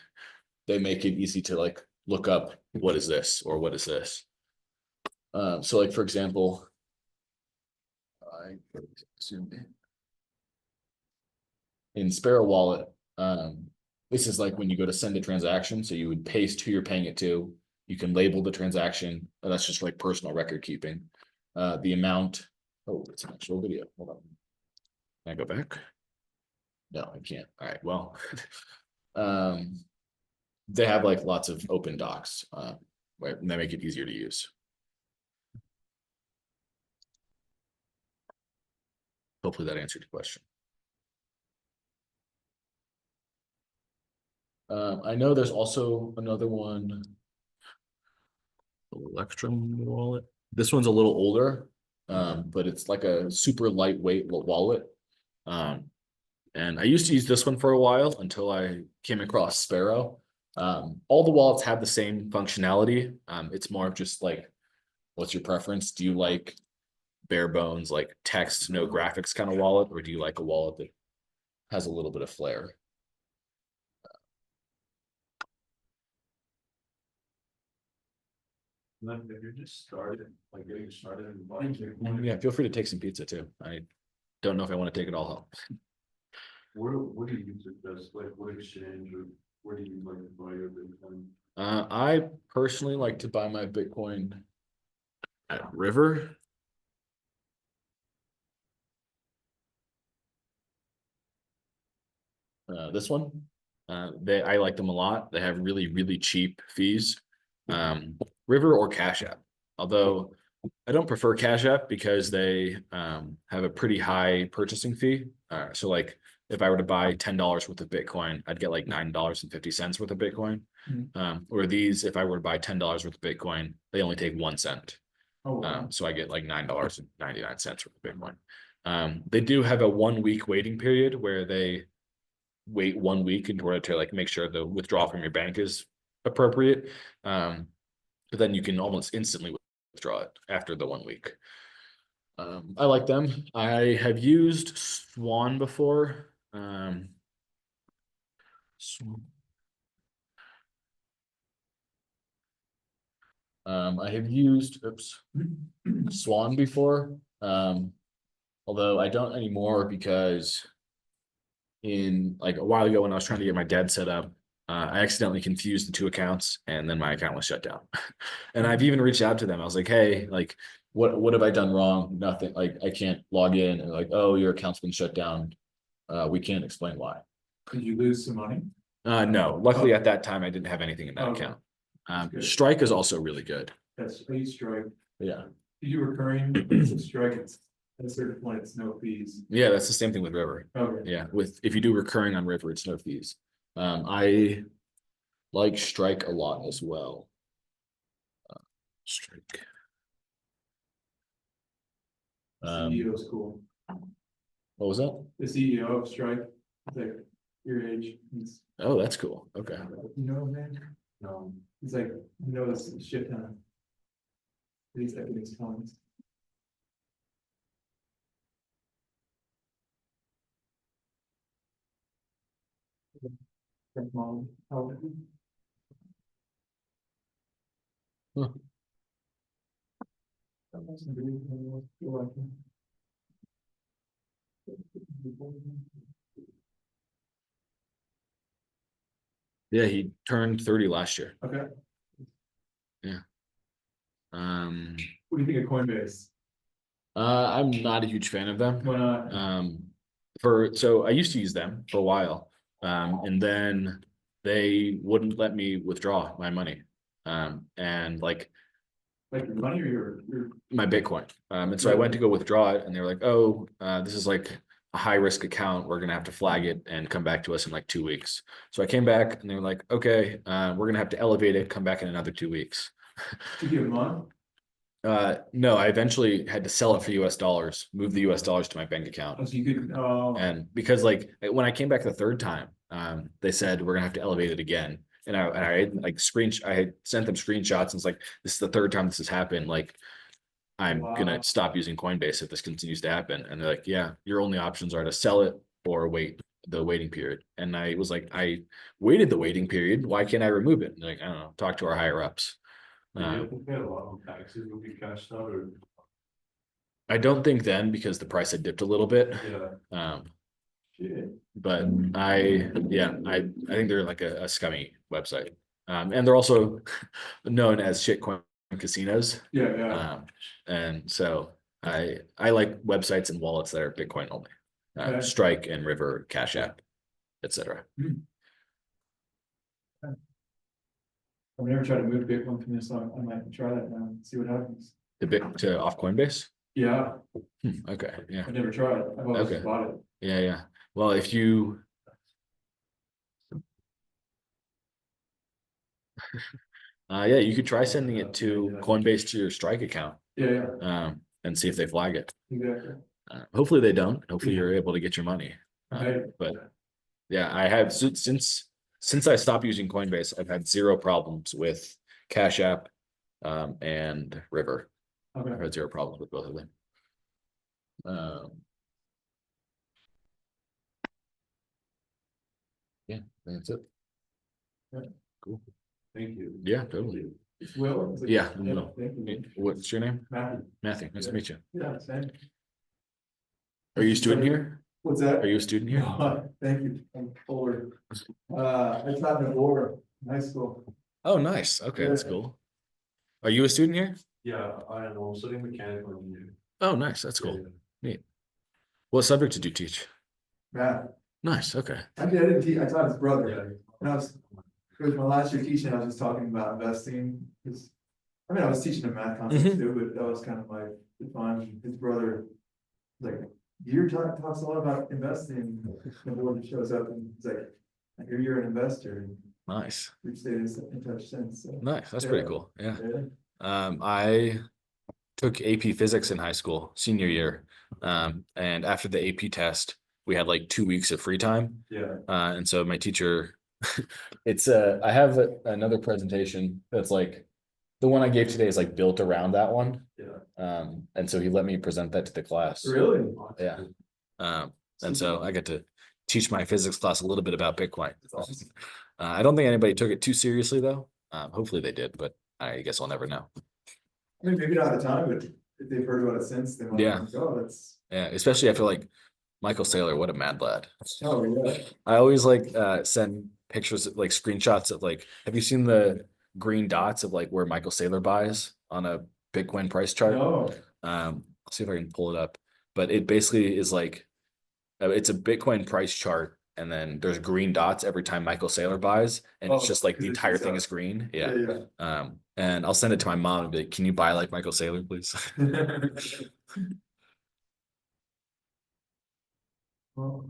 they make it easy to like look up what is this or what is this. So like for example, I assume in Sparrow Wallet, this is like when you go to send a transaction. So you would paste who you're paying it to. You can label the transaction. That's just like personal record keeping. The amount. Oh, it's an actual video. Hold on. Can I go back? No, I can't. All right. Well, they have like lots of open docs where they make it easier to use. Hopefully that answered your question. I know there's also another one, Electrum Wallet. This one's a little older, but it's like a super lightweight wallet. And I used to use this one for a while until I came across Sparrow. All the wallets have the same functionality. It's more of just like, what's your preference? Do you like bare bones, like text, no graphics kind of wallet, or do you like a wallet that has a little bit of flair? And then if you're just started, like getting started and buying Bitcoin, Yeah, feel free to take some pizza too. I don't know if I want to take it all home. what do you use it best? Like what exchange or where do you like to buy your Bitcoin? I personally like to buy my Bitcoin at River. This one, I like them a lot. They have really cheap fees. River or Cash App. Although I don't prefer Cash App because they have a pretty high purchasing fee. So like if I were to buy $10 worth of Bitcoin, I'd get like $9.50 worth of Bitcoin. Or these, if I were to buy $10 worth of Bitcoin, they only take 1 cent. Oh, wow. So I get like $9.99 worth of Bitcoin. They do have a 1 week waiting period where they wait 1 week in order to like make sure the withdrawal from your bank is appropriate. But then you can almost instantly withdraw it after the 1 week. I like them. I have used Swan before. I have used Swan before. Although I don't anymore because in like a while ago when I was trying to get my dad set up, I accidentally confused the two accounts and then my account was shut down. And I've even reached out to them. I was like, hey, like, what have I done wrong? Nothing, like I can't log in, and like, oh, your account's been shut down. We can't explain why. Did you lose some money? No, luckily at that time I didn't have anything in that Okay. account. Strike is also really good. That's, I use Strike. Yeah. You do recurring, it's Strike, it's at a certain point, it's no fees. Yeah, that's the same thing with River. Okay. Yeah, if you do recurring on River, it's no fees. I like Strike a lot as well. Strike. CEO is cool. What was that? The CEO of Strike, it's like your age. Oh, that's cool. Okay. You know him, man? He's like, he knows shit ton. He's like in his comments. That's mom. Oh. Huh. That wasn't really- you're welcome. Yeah, he turned 30 last year. Okay, Um, what do you think of Coinbase? I'm not a huge fan of them. Why not? So I used to use them for a while. And then they wouldn't let me withdraw my money. And like Like your money or your, my Bitcoin. And so I went to go withdraw it and they were like, oh, this is like a high risk account. We're gonna have to flag it and come back to us in like 2 weeks. So I came back and they were like, okay, we're gonna have to elevate it, come back in another 2 weeks. to give a month? No, I eventually had to sell it for US dollars, move the US dollars to my bank account. Oh, so you could, oh, And because like when I came back the third time, they said we're gonna have to elevate it again. And I had like I had sent them screenshots and it's like, this is the third time this has happened. Like, I'm Wow. gonna stop using Coinbase if this continues to happen. And they're like, yeah, your only options are to sell it or wait the waiting period. And I was like, I waited the waiting period. Why can't I remove it? And they're like, I don't know, talk to our higher ups. Do you have to pay a lot of taxes when you cashed out or? I don't think then because the price had dipped a little bit. Yeah. shit. But I think they're like a scummy website. And they're also known as shitcoin casinos. Yeah, yeah. And so I like websites and wallets that are Bitcoin only. Okay. Strike and River, Cash App, etc. I've never tried to move Bitcoin from this, so I might try that now, and see what happens. The bit to off Coinbase. Yeah, Okay, yeah, I've never tried. I've always Okay. just bought it. yeah. Well, if you yeah, you could try sending it to Coinbase to your Strike account, Yeah, and see if they flag it. exactly. Hopefully they don't. Hopefully you're able to get your money. Okay. But yeah, I have since I stopped using Coinbase, I've had zero problems with Cash App, and River. I've Okay, had zero problems with both of them. Yeah, that's it. Cool. Thank you. Yeah, totally. Will? is it- Yeah, Yeah, Will. thank you. What's your name? Matthew. Matthew. Nice to Yeah. meet you. Yeah, same. Are you a student here? What's that? Are you a student here? No, thank you, I'm older. I taught in war in high school. Oh, nice. Okay, that's cool. Are you a student here? Yeah, I am also studying mechanical engineering. Oh, nice. That's cool. Yeah. What subject did you teach? Math, Nice. Okay. I didn't teach, I taught his brother. Yeah. And it was my last year teaching, I was just talking about investing, because, I mean, I was teaching him math concepts too, but that was kind of like, the fun, his brother. Like, your talks a lot about investing, the board shows up and he's like, I hear you're an investor, and Nice. we've stayed in touch since, so. Nice. That's pretty Yeah. cool. Yeah. Yeah. I took AP physics in high school, senior year. And after the AP test, we had like 2 weeks of free time. Yeah. And so my teacher, it's I have another presentation that's like, the one I gave today is like built around that one. Yeah. And so he let me present that to the class. Really? Yeah. And so I get to teach my physics class a little bit about Bitcoin. I don't think anybody took it too seriously though. Hopefully they did, but I guess I'll never know. I mean, maybe not at the time, but if they've heard about it since, they might Yeah. think, oh, that's, Yeah, especially after like Michael Saylor, what a mad lad. oh, yeah. I always like send pictures like screenshots of like, have you seen the green dots of like where Michael Saylor buys on a Bitcoin price chart? No, I'll see if I can pull it up, but it basically is like, it's a Bitcoin price chart. And then there's green dots every time Michael Saylor buys, and it's Oh, just like 'cause the it entire keeps thing up. is green. yeah, Yeah. yeah. And I'll send it to my mom and be like, can you buy like Michael Saylor, please? Well,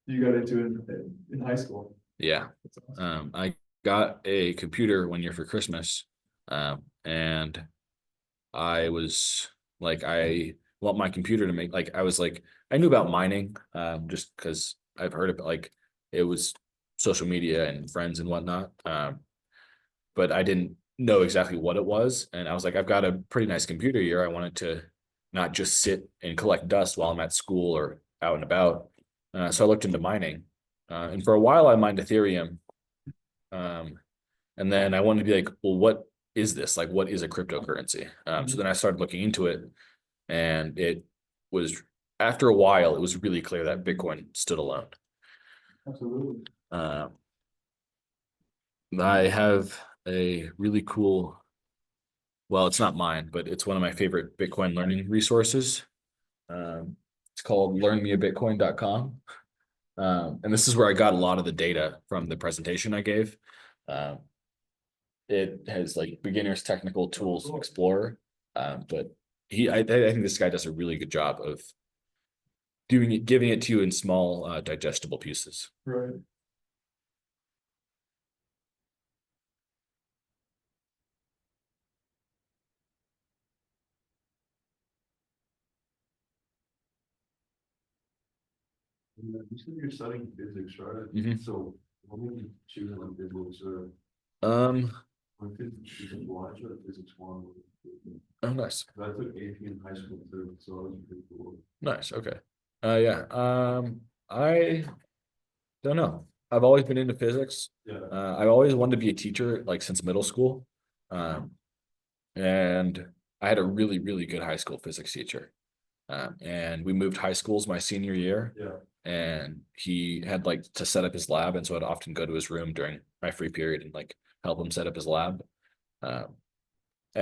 you got into it in high school. Yeah. That's awesome. I got a computer one year for Christmas. And I was like, I want my computer to make like, I was like, I knew about mining, just because I've heard about like, it was social media and friends and whatnot. But I didn't know exactly what it was. And I was like, I've got a pretty nice computer here. I wanted to not just sit and collect dust while I'm at school or out and about. So I looked into mining, and for a while I mined Ethereum. And then I wanted to be like, well, what is this? Like, what is a cryptocurrency? So then I started looking into it, and it was, after a while, it was really clear that Bitcoin stood alone. Absolutely. I have a really cool, well, it's not mine, but it's one of my favorite Bitcoin learning resources. It's called learnmeabitcoin.com. And this is where I got a lot of the data from the presentation I gave. It has like beginner's technical tools explorer. But I think this guy does a really good job of doing it, giving it to you in small, digestible pieces. Right. You said you're studying physics, right? Mhm. So what would you choose like physics or Um, like physics one or physics one? oh, nice. I took AP in high school too, so I was pretty cool. Nice. Okay. Yeah. I don't know. I've always been into physics. Yeah. I've always wanted to be a teacher, like since middle school. And I had a really, really good high school physics teacher. And we moved high schools my senior year. Yeah. And he had like to set up his lab, and so I'd often go to his room during my free period and like help him set up his lab. And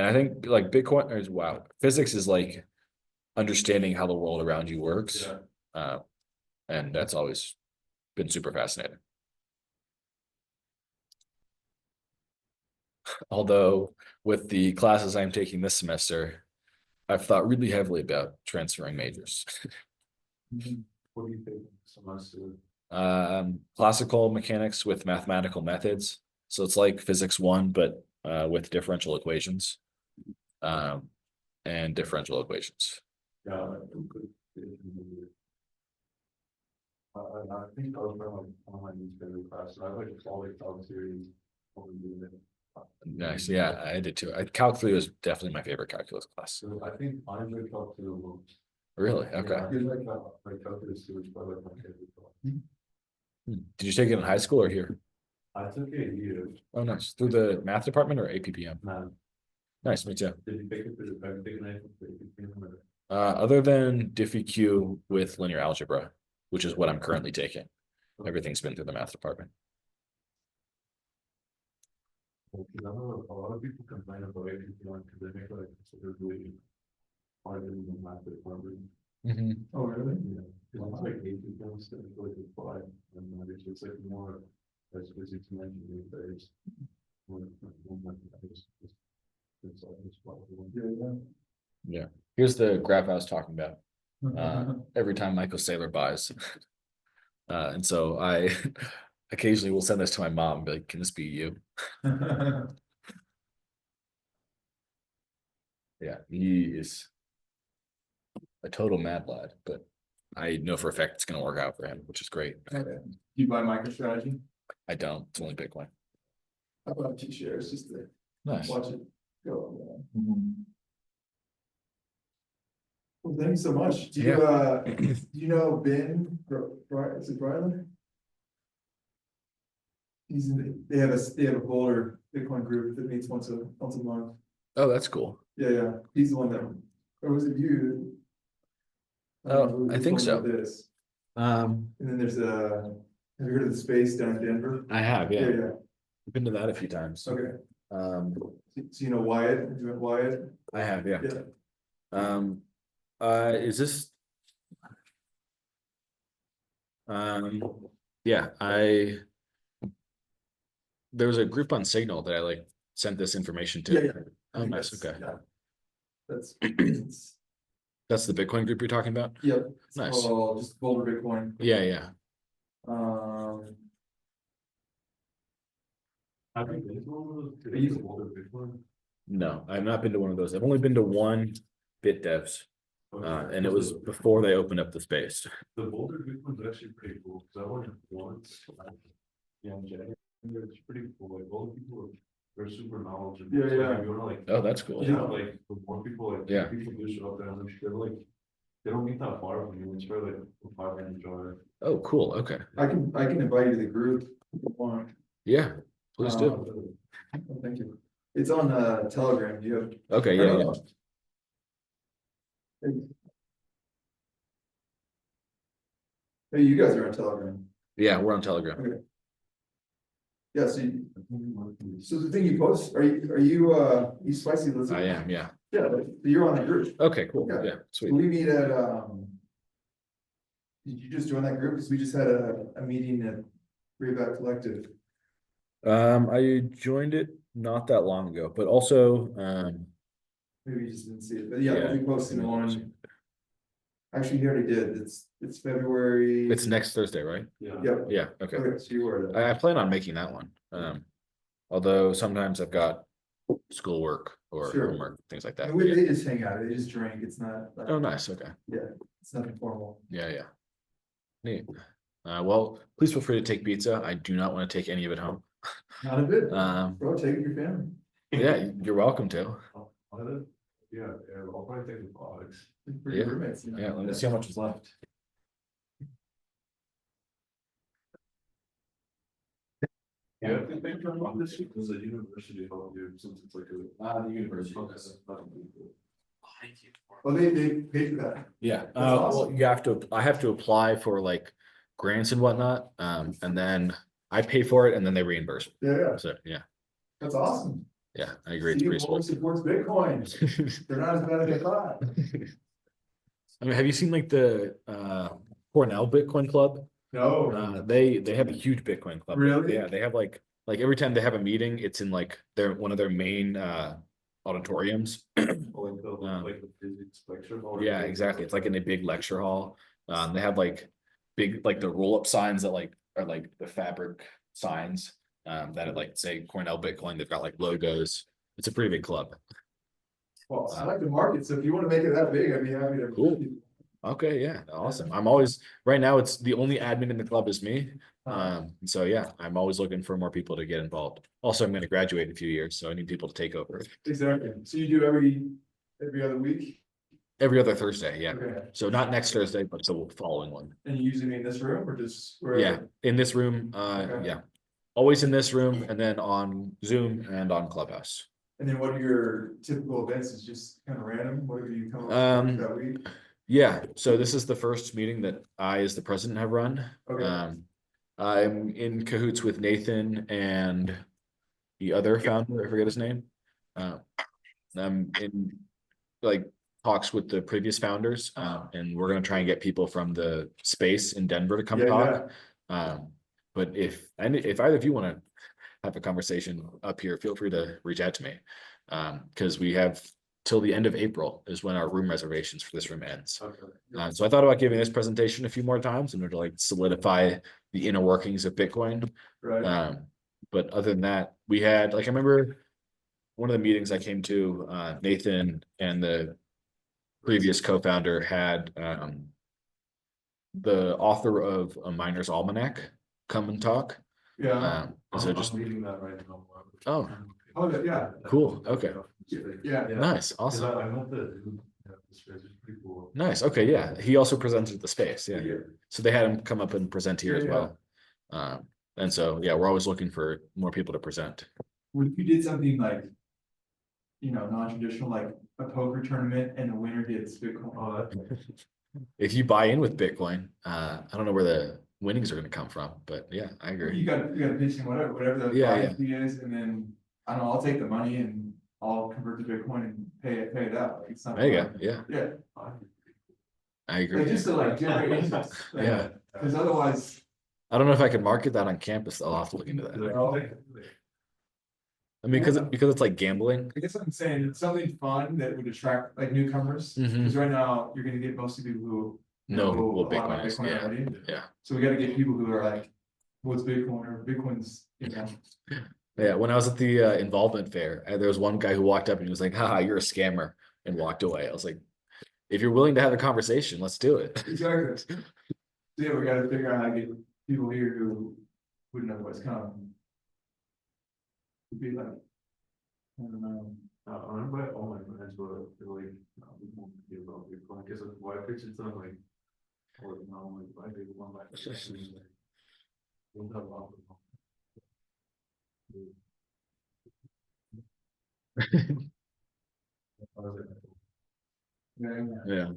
I think like Bitcoin is, wow, physics is like understanding how the world around you works. Yeah. And that's always been super fascinating. Although with the classes I'm taking this semester, I've thought really heavily about transferring majors. What do you think? Semester? Classical mechanics with mathematical methods. So it's like physics 1, but with differential equations. And differential equations. Yeah. I think I was from like one of my new favorite classes. I like all the cloud series. Nice. Yeah, I did too. Calc 3 was definitely my favorite calculus class. So I think I enjoy calc two the most. Really? Okay. Yeah, I feel like calculus two is probably like my favorite class. Did you take it in high school or here? I took it here. Oh, nice. Through the math department or APPM? Man, Nice, me too. did you take it through the back big knife? Other than DiffyQ with linear algebra, which is what I'm currently taking, everything's been through the math department. Because I know a lot of people complain about it because they make like considerably harder than the math department. Oh, really? Yeah, it's like 80 points and like a 5, and it's just like more as physics mentioned based. It's always probably. Yeah. Here's the graph I was talking about. Every time Michael Saylor buys. And so I occasionally will send this to my mom and be like, can this be you? Yeah, he is a total mad lad, but I know for a fact it's gonna work out for him, which is great. Do you buy MicroStrategy? I don't, it's only Bitcoin. I bought 2 shares just to Nice. watch it go. Well, thank you so much. Do you know Ben, is it Bryler? They have a Boulder Bitcoin group that meets once a month. Oh, that's cool. Yeah, he's the one that, or was it you? Oh, I think so. This. Um, And then there's have you heard of the space down in Denver? I have, yeah. Yeah. I've been to that a few times. Okay, Um, so you know Wyatt, have you met Wyatt? I have, yeah. Yeah. Is this? Yeah, there was a group on Signal that I like sent this information to. Yeah. Oh, nice, okay. Yeah. That's, That's the Bitcoin group you're talking about? yep. It's Nice. called just Boulder Bitcoin. Yeah. I think it's one of those older Bitcoin. No, I've not been to one of those. I've only been to one Bit Devs, and it was before they opened up the space. The Boulder Bitcoin's actually pretty cool, because I went once. Yeah, it's pretty cool, like all the people they're super knowledgeable. Yeah, So, yeah. if you wanna, like, Oh, that's cool. yeah, like the more people, like Yeah. people do show up there and they're like They don't meet that far from you, it's really like 5 minute drive. Oh, cool, okay, I can invite you to the group if you want. yeah, please do, Thank you. It's on Telegram. Do you have? okay, or yeah, no? Hey, you guys are on Telegram. yeah, we're on Telegram. Okay. Yeah, so the thing you post, are you spicy lizard? I am, yeah, Yeah, but you're on the group. okay, cool, Yeah. yeah, So sweet. we meet at, did you just join that group? Because we just had a meeting at Reback Collective. I joined it not that long ago, but also, Maybe you just didn't see it, but yeah, yeah. we posted one. Actually, you already did. It's February. It's next Thursday, right? Yeah. Yep. Yeah, okay. Okay, so you were. I plan on making that one. Although sometimes I've got schoolwork or Sure. homework, things like that. And we, Yeah. they just hang out, they just drink, it's not. like- Oh, nice, okay. Yeah, it's nothing formal. Yeah, yeah. Neat. Well, please feel free to take pizza. I do not want to take any of it home. Not a bit. Um, Bro, take it to your family. yeah, you're welcome to. Yeah, I'll probably take the products. For your Yeah. roommates, you know. Yeah, let me see how much is left. Yeah, I think on this, because the university help you, since it's like a. The university. Well, they paid for that. Yeah, That's well, awesome. I have to apply for like grants and whatnot, and then I pay for it and then they reimburse me. Yeah, yeah, So, yeah, that's awesome. yeah, I agree. It's See, pretty more sweet. supports Bitcoin. They're not as bad as they thought. I mean, have you seen like the Cornell Bitcoin Club? No, They have a huge Bitcoin club. Really? Yeah, they have like every time they have a meeting, it's in like one of their main auditoriums. Like the physics lecture hall. Yeah, exactly. It's like in a big lecture hall. They have like big like the roll-up signs that like are like the fabric signs that like say Cornell Bitcoin. They've got like logos. It's a pretty big club. well, I like the market, so if you wanna make it that big, I'd be happy to. Cool. Okay, yeah, awesome. I'm always right now. It's the only admin in the club is me. So yeah, I'm always looking for more people to get involved. Also, I'm going to graduate in a few years, so I need people to take over. Exactly, so you do every other week? Every other Thursday, yeah. Okay, So not next Thursday, but the following one. and you usually meet in this room or just? wherever? Yeah, in this room, Okay. yeah. Always in this room and then on Zoom and on Clubhouse. And then what are your typical events, is just kind of random, whatever you come up with that week? Yeah, so this is the first meeting that I, as the president, have run. Okay. I'm in cahoots with Nathan and the other founder, I forget his name. I'm in like talks with the previous founders, and we're gonna try and get people from the space in Denver to come Yeah, talk. But if either of you want to have a conversation up here, feel free to reach out to me. Because we have till the end of April is when our room reservations for this room ends. Okay. So I thought about giving this presentation a few more times in order to like solidify the inner workings of Bitcoin. Right, But other than that, we had like I remember one of the meetings I came to, Nathan and the previous co-founder had the author of A Miner's Almanac come and talk. yeah, So just I'm reading that right now. oh, oh, yeah, cool. Okay, yeah, nice, Cause awesome. I went to, yeah, this is pretty cool. Nice. Okay, yeah. He also presented at the space. Yeah. Yeah. So they had him come up and present here as Yeah, well. And so yeah, we're always looking for more people to present. What if you did something like, you know, non-traditional, like a poker tournament and the winner gets Bitcoin? Oh, that's. If you buy in with Bitcoin, I don't know where the winnings are going to come from, but yeah, I agree. You gotta pitch in whatever the Yeah, prize fee is, and then, I don't know, I'll take the money and I'll convert to Bitcoin and pay it out, like, it's not. There you go. Yeah, Yeah, I like, agree. just to like generate interest. like, Yeah. Cause otherwise, I don't know if I can market that on campus. I'll have to look into that. I mean, because it's like gambling. I guess I'm saying it's something fun that would attract like newcomers, Mhm. cause right now, you're gonna get mostly people who. Know a what lot about Bitcoin is. Yeah, already. yeah. So we gotta get people who are like, what's Bitcoin, or Bitcoin's, you know. Yeah, when I was at the involvement fair, there was one guy who walked up and he was like, haha, you're a scammer, and walked away. I was like, if you're willing to have a conversation, let's do it. Exactly. So yeah, we gotta figure out how to get people here who wouldn't otherwise come. It'd be like, I don't know. I invite all my friends, but I feel like, we won't be about Bitcoin. I guess why pitch it to them like. Or no, like, I did one by. We'll have a lot of them. Yeah, Yeah.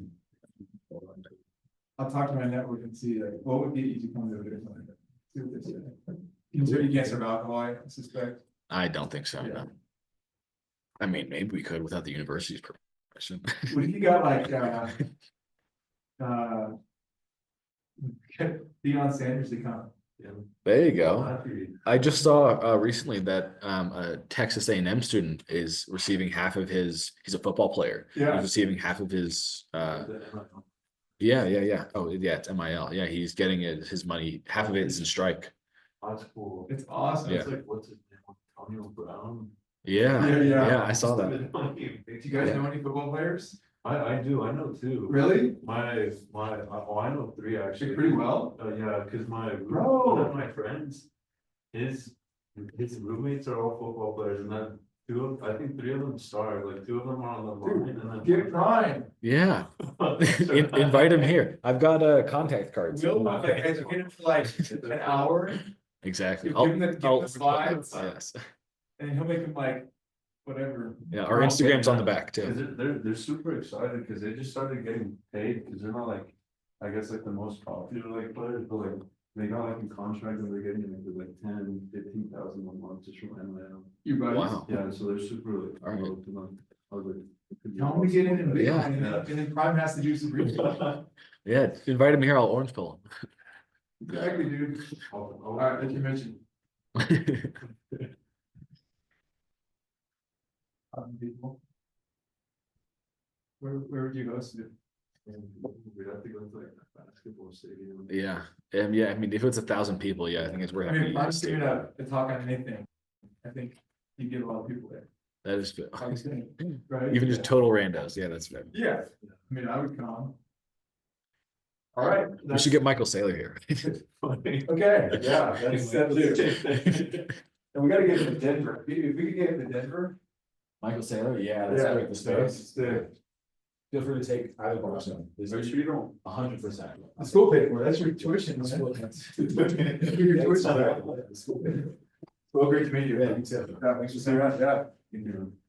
I'll talk to my network and see like, what would get you to come to a Bitcoin? See what they say. You can't serve alcohol, I suspect. I don't think so, Yeah. no. I mean, maybe we could without the university's permission. What if you got like, Deion Sanders to come? There you go. I just saw recently that a Texas A&M student is receiving half of his, he's a football player. Yeah. He's receiving half of his yeah. Oh, yeah, it's MIL. Yeah, he's getting his money, half of it is in strike. That's cool. It's awesome. Yeah. It's like, what's his name? Antonio Brown. Yeah, I saw that. Do you guys know any football players? I do, I know two. Really? I know three actually. Pretty well? Yeah, cause Bro. one of my friends, his roommates are all football players and then I think three of them starred, like two of them are on the line and then. Get Prime. Yeah. Invite him here. I've got contact cards. We'll like educate him for like an hour, Exactly. give him the slides, Yes. and he'll make him like, whatever. Yeah, our Instagram's on the back Cause too. they're super excited, cause they just started getting paid, cause they're not like, I guess like the most popular like players, but like. They got like in contract and they're getting like 10,000-15,000 a month just from NIL. You buddies. Wow. Yeah, so they're super like. All right. stoked, and I was like, Tell him to get in and Yeah. and then Prime has to do some research. Yeah, invite him here. I'll orange pill Exactly, dude. Alright, as you mentioned. him. People. Where would you go to? We'd have to go to like a basketball stadium. Yeah. Yeah, I mean, if it's 1,000 people, yeah, I think it's worth I mean, having if I'm a sitting stadium. up to talk on anything, I think you get a lot of people there. That is good. I'm saying, right? Even just total randos. Yeah, that's fair. Yeah, I mean, I would come. All right. We should get Michael Saylor here. Okay, yeah, that's that too. And we gotta get to Denver. If we could get to Denver. Michael Saylor, yeah, Yeah, space. the Feel free to take either person. Make sure you don't. 100%. school paid for, that's your tuition. man. Your tuition. Well, great to meet you. Yeah, you too. Yeah, thanks for saying that, yeah.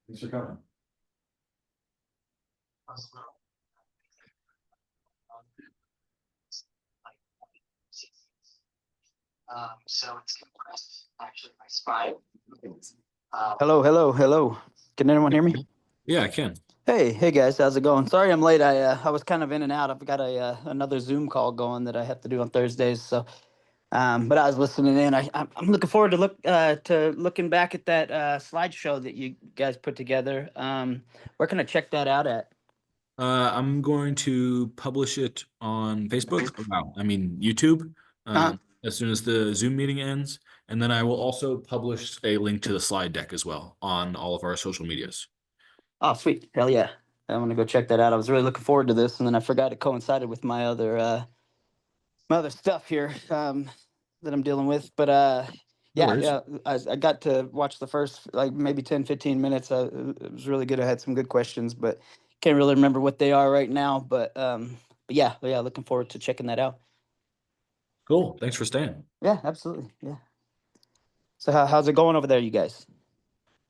Thanks for coming. So it's compressed actually by spine. Hello. Can anyone hear me? Yeah, I can. Hey guys, how's it going? Sorry I'm late. I was kind of in and out. I've got another Zoom call going that I have to do on Thursdays. So, but I was listening in. I'm looking forward to looking back at that slideshow that you guys put together. Where can I check that out at? I'm going to publish it on Facebook. Wow, I mean YouTube. As soon as the Zoom meeting ends, and then I will also publish a link to the slide deck as well on all of our social medias. Oh, sweet. Hell yeah. I'm gonna go check that out. I was really looking forward to this, and then I forgot it coincided with my other stuff here that I'm dealing with. But No worries. I got to watch the first like maybe 10-15 minutes. It was really good. I had some good questions, but can't really remember what they are right now. But yeah, looking forward to checking that out. Cool. Thanks for staying. Yeah, absolutely. Yeah. So how's it going over there, you guys?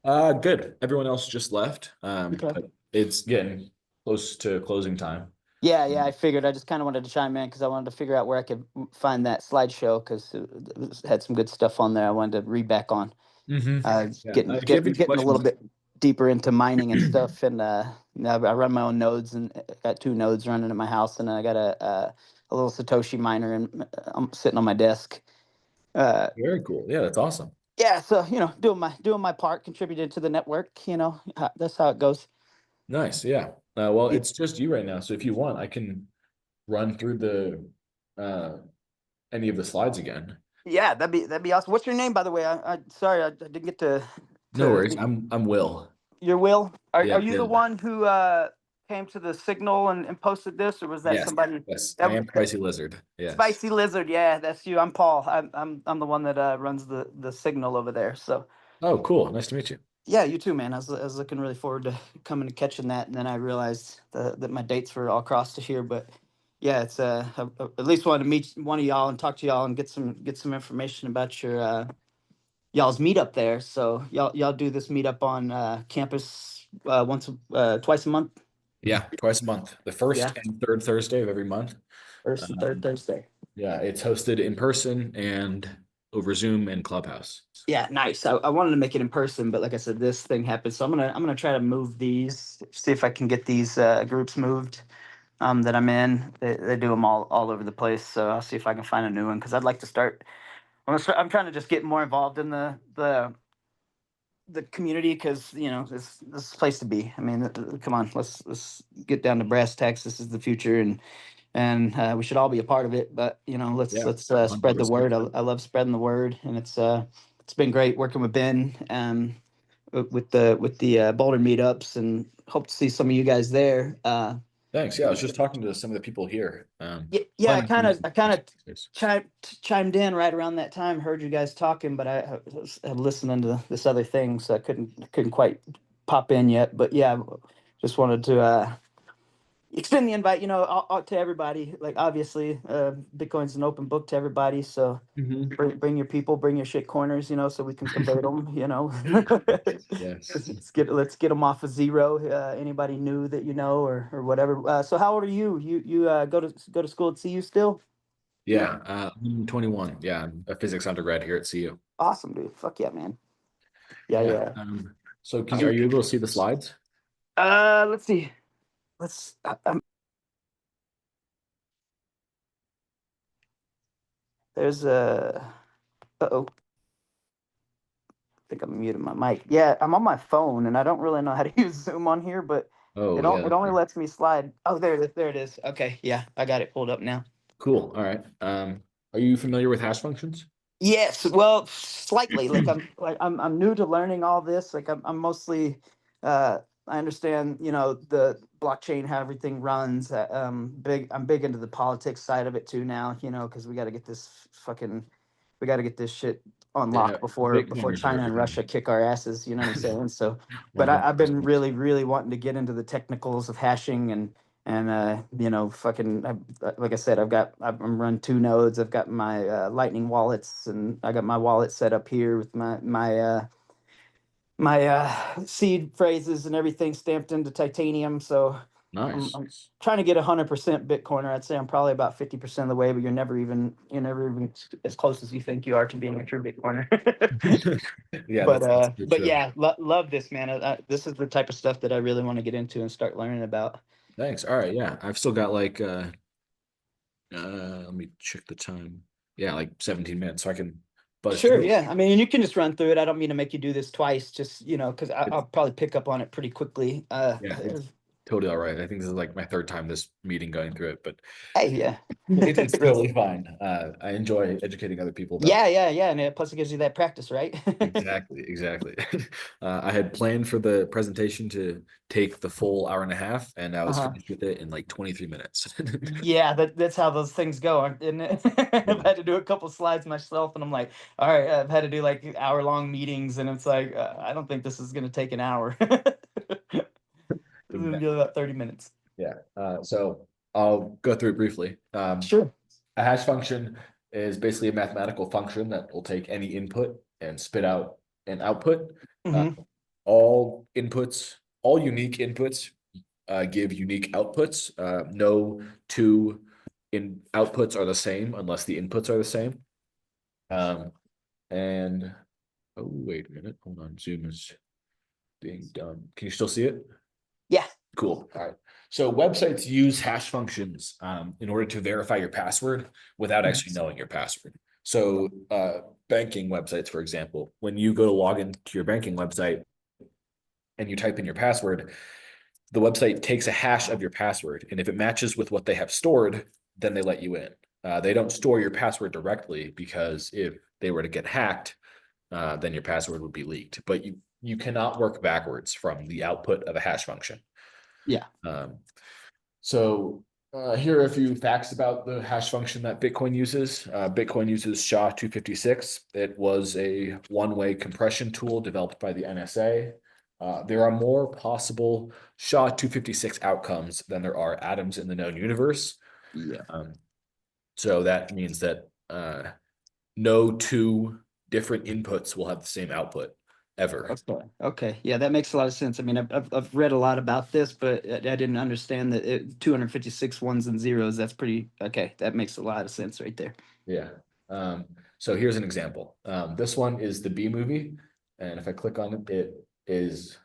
Good. Everyone else just left. Okay. But it's getting close to closing time. Yeah, I figured. I just kind of wanted to chime in because I wanted to figure out where I could find that slideshow because it had some good stuff on there. I wanted to read back on. Yeah. Getting If you have any a little questions- bit deeper into mining and stuff. And now I run my own nodes and I got 2 nodes running at my house, and I got a little Satoshi miner and I'm sitting on my desk. Very cool. Yeah, that's awesome. Yeah, so doing my part, contributed to the network. That's how it goes. Nice. Yeah. Well, it's just you right now. So if you want, I can run through the any of the slides again. Yeah, that'd be awesome. What's your name, by the way? I sorry I didn't get to. No worries. I'm Will. You're Will. Are Yeah, you the yeah. one who came to the signal and posted this, or was that Yes, somebody? Yes, That I am was- Spicy Lizard. Yes. Spicy Lizard, yeah, that's you. I'm Paul. I'm the one that runs the signal over there. So Oh, cool. Nice to meet you. Yeah, you too, man. I was looking really forward to coming and catching that, and then I realized that my dates were all crossed to here. But yeah, it's I at least wanted to meet one of y'all and talk to y'all and get some information about your y'all's meetup there. So y'all do this meetup on campus twice a month. Yeah, twice a month, the first Yeah, and third Thursday of every month. first and third Thursday. Yeah, it's hosted in person and over Zoom and Clubhouse. Yeah, nice. I wanted to make it in person, but like I said, this thing happened, so I'm gonna try to move these, see if I can get these groups moved that I'm in. They do them all over the place, so I'll see if I can find a new one because I'd like to start. I'm trying to just get more involved in the community because this is a place to be. I mean, come on, let's get down to brass tacks. This is the future, and we should all be a part of it. But Yeah, let's spread the 100%. word. I love spreading the word, and it's been great working with Ben with the Boulder meetups, and hope to see some of you guys there. Thanks. Yeah, I was just talking to some of the people here. Yeah, I Planning to kind do of some I kind of space. chimed in right around that time. Heard you guys talking, but I was listening to this other thing, so I couldn't quite pop in yet. But yeah, just wanted to extend the invite, out to everybody. Like obviously, Bitcoin's an open book to everybody. So Mhm. bring your people, bring your shit corners, so we can convert them. Yes. Let's get them off of zero. Anybody new that or whatever. So how old are you? You go to school at CU still? Yeah, I'm 21. Yeah, I'm a physics undergrad here at CU. Awesome, dude. Fuck yeah, man. Yeah, Yeah. yeah. So are you able to see the slides? Let's see. Let's. There's a. Uh-oh. I think I'm muting my mic. Yeah, I'm on my phone and I don't really know how to use Zoom on here, but Oh, it only lets me slide. Oh, there it is. Okay, yeah, I got it pulled up now. cool. All right. Are you familiar with hash functions? Yes, well, slightly. I'm new to learning all this. I'm mostly I understand, the blockchain, how everything runs. I'm big into the politics side of it too now, because we got to get this shit Yeah, unlocked before Bitcoiners are China and everything. Russia kick our asses, you know what I'm saying? So, but I've been 100%. really, really wanting to get into the technicals of hashing and like I said, I'm run two nodes. I've got my Lightning wallets, and I got my wallet set up here with my seed phrases and everything stamped into titanium. So Nice. I'm trying to get 100% Bitcoiner. I'd say I'm probably about 50% of the way, but you're never even as close as you think you are to being a true Bitcoiner. Yeah, that's But true. yeah, love this, man. This is the type of stuff that I really want to get into and start learning about. Thanks. All right. Yeah, I've still got like let me check the time. Yeah, like 17 minutes, so I can buzz Sure, through. yeah. I mean, you can just run through it. I don't mean to make you do this twice, just, because I'll probably pick up on it pretty quickly. Yeah, it's totally all right. I think this is like my third time this meeting going through it, but Hey, yeah. it's totally fine. I enjoy educating other people about. Yeah. And plus it gives you that practice, right? Exactly. I had planned for the presentation to take the full hour and a half, and I was Uh-huh. finished with it in like 23 minutes. Yeah, that's how those things go, isn't it? I've had to do a couple slides myself, and I'm like, all right, I've had to do like hour-long meetings, and it's like, I don't think this is going to take an hour. This is going to be about 30 minutes. Yeah. So I'll go through it briefly. Sure. A hash function is basically a mathematical function that will take any input and spit out an output. Mhm. All inputs, all unique inputs, give unique outputs. No two outputs are the same unless the inputs are the same. And oh, wait a minute, hold on. Zoom is being done. Can you still see it? Yeah. Cool. All right. So websites use hash functions in order to verify your password without actually knowing your password. So banking websites, for example, when you go to log into your banking website and you type in your password, the website takes a hash of your password. And if it matches with what they have stored, then they let you in. They don't store your password directly because if they were to get hacked, then your password would be leaked. But you cannot work backwards from the output of a hash function. Yeah. So Here are a few facts about the hash function that Bitcoin uses. Bitcoin uses SHA-256. It was a one-way compression tool developed by the NSA. There are more possible SHA-256 outcomes than there are atoms in the known universe. Yeah. So that means that no two different inputs will have the same output ever. Okay. Okay. Yeah, that makes a lot of sense. I mean, I've read a lot about this, but I didn't understand that 256 ones and zeros. That's pretty okay. That makes a lot of sense right there. Yeah. So here's an example. This one is the B movie, and if I click on it, it is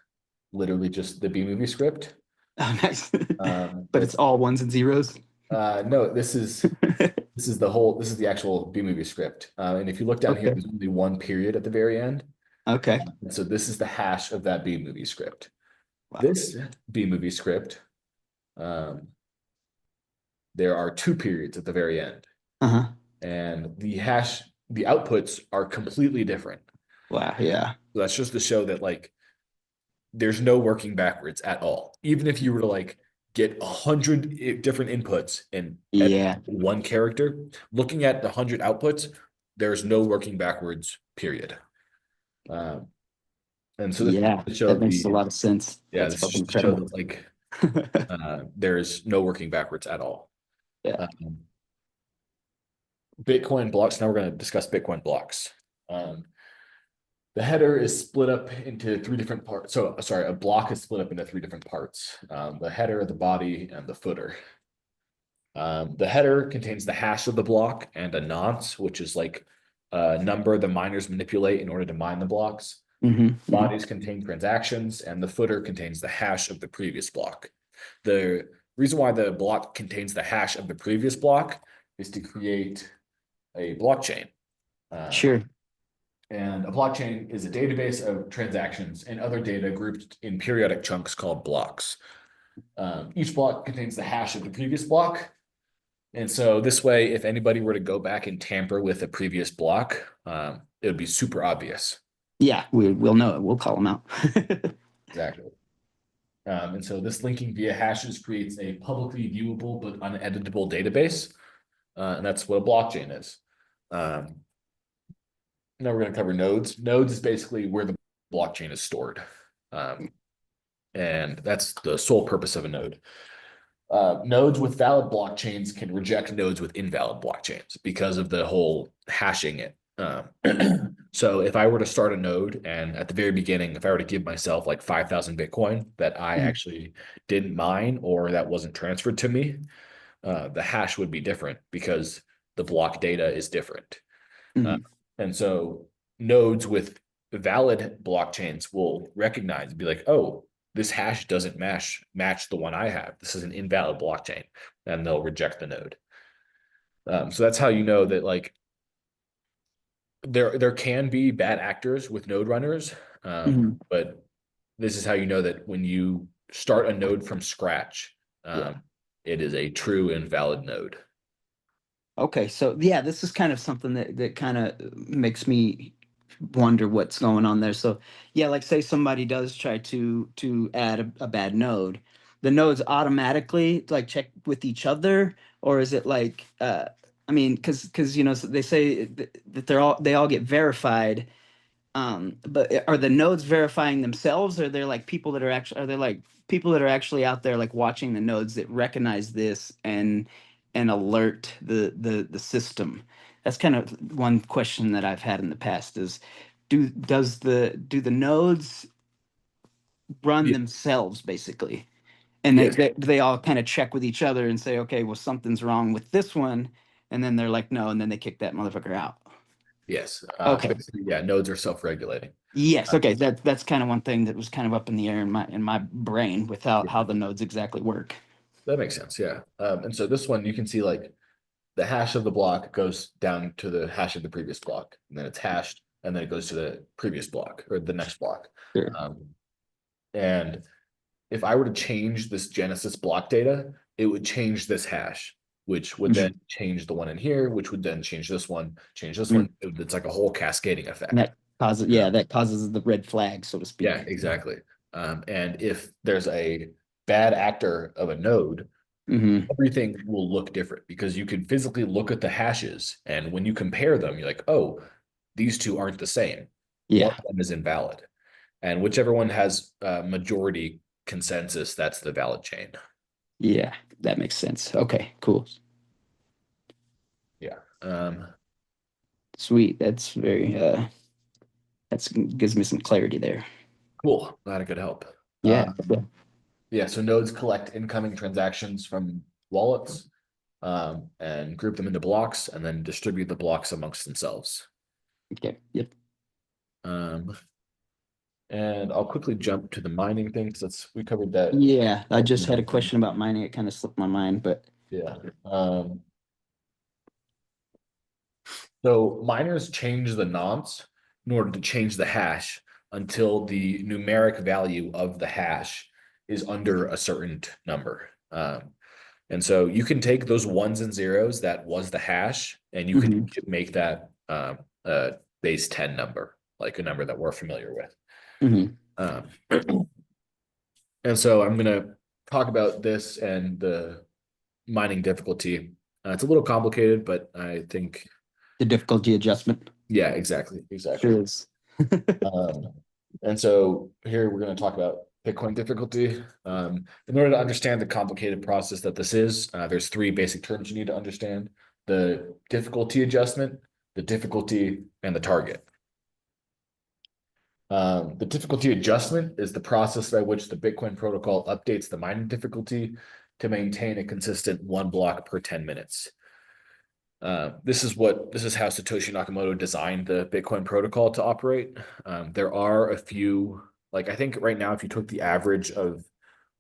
literally just the B movie script. Oh, nice. But it's all ones and zeros. No, this is the actual B movie script. And if you look down here, Okay. there's only one period at the very end. Okay. And so this is the hash of that B movie script. Wow. This B movie script, there are two periods at the very end. Uh-huh. And the outputs are completely different. Wow. Yeah. So that's just to show that like there's no working backwards at all. Even if you were to like get 100 different inputs and Yeah. one character, looking at the 100 outputs, there's no working backwards, period. And so Yeah, that makes a lot of sense. Yeah, That's this fucking just to show incredible. that like there's no working backwards at all. Yeah. Bitcoin blocks. Now we're going to discuss Bitcoin blocks. The header is split up into three different parts. So, sorry, a block is split up into three different parts: the header, the body, and the footer. The header contains the hash of the block and a nonce, which is like a number the miners manipulate in order to mine the blocks. Bodies contain transactions, and the footer contains the hash of the previous block. The reason why the block contains the hash of the previous block is to create a blockchain. Sure. And a blockchain is a database of transactions and other data grouped in periodic chunks called blocks. Each block contains the hash of the previous block. And so this way, if anybody were to go back and tamper with a previous block, it would be super obvious. Yeah, we'll know it. We'll call them out. Exactly. And so this linking via hashes creates a publicly viewable but uneditable database. And that's what a blockchain is. Now we're going to cover nodes. Nodes is basically where the blockchain is stored. And that's the sole purpose of a node. Nodes with valid blockchains can reject nodes with invalid blockchains because of the whole hashing it. So if I were to start a node and at the very beginning, if I were to give myself like 5,000 Bitcoin that I actually didn't mine or that wasn't transferred to me, the hash would be different because the block data is different. And so nodes with valid blockchains will recognize and be like, oh, this hash doesn't match the one I have. This is an invalid blockchain, and they'll reject the node. So that's how you know that like there can be bad actors with node runners, but this is how you know that when you start a node from scratch, it is a true and valid node. Okay, so yeah, this is kind of something that kind of makes me wonder what's going on there. So yeah, like say somebody does try to add a bad node, the nodes automatically like check with each other, or is it like I mean, because you know they say that they all get verified, but are the nodes verifying themselves, or they're like people that are actually out there like watching the nodes that recognize this and alert the system? That's kind of one question that I've had in the past is do the nodes run themselves basically? And they all kind of check with each other and say, okay, well, something's wrong with this one. And then they're like, no, and then they kick that motherfucker out. Yes. Okay. Yeah, nodes are self-regulating. Yes. Okay. That's kind of one thing that was kind of up in the air in my brain without how the nodes exactly work. That makes sense. Yeah. And so this one, you can see like the hash of the block goes down to the hash of the previous block, and then it's hashed, and then it goes to the previous block or the next block. Sure. And if I were to change this Genesis block data, it would change this hash, which would then change the one in here, which would then change this one, It's like a whole cascading effect. And that causes the red flag, so to speak. Yeah, exactly. And if there's a bad actor of a node, Mm-hmm. everything will look different because you can physically look at the hashes, and when you compare them, you're like, oh, these two aren't the same. One Yeah. of them is invalid. And whichever one has majority consensus, that's the valid chain. Yeah. That makes sense. Okay, cool. Yeah. Sweet. That's very that's gives me some clarity there. Cool. Glad I could help. Yeah. Yeah. So nodes collect incoming transactions from wallets and group them into blocks and then distribute the blocks amongst themselves. Okay. Yep. And I'll quickly jump to the mining thing because we covered that. Yeah. I just had a question about mining. It kind of slipped my mind, but Yeah. So miners change the nonce in order to change the hash until the numeric value of the hash is under a certain number. And so you can take those ones and zeros that was the hash, and you can make that a base 10 number, like a number that we're familiar with. And so I'm going to talk about this and the mining difficulty. It's a little complicated, but I think, the difficulty adjustment. yeah, exactly. Sure is. And so here we're going to talk about Bitcoin difficulty. In order to understand the complicated process that this is, there's three basic terms you need to understand: the difficulty adjustment, the difficulty, and the target. The difficulty adjustment is the process by which the Bitcoin protocol updates the mining difficulty to maintain a consistent 1 block per 10 minutes. This is how Satoshi Nakamoto designed the Bitcoin protocol to operate. There are a few, like I think right now, if you took the average of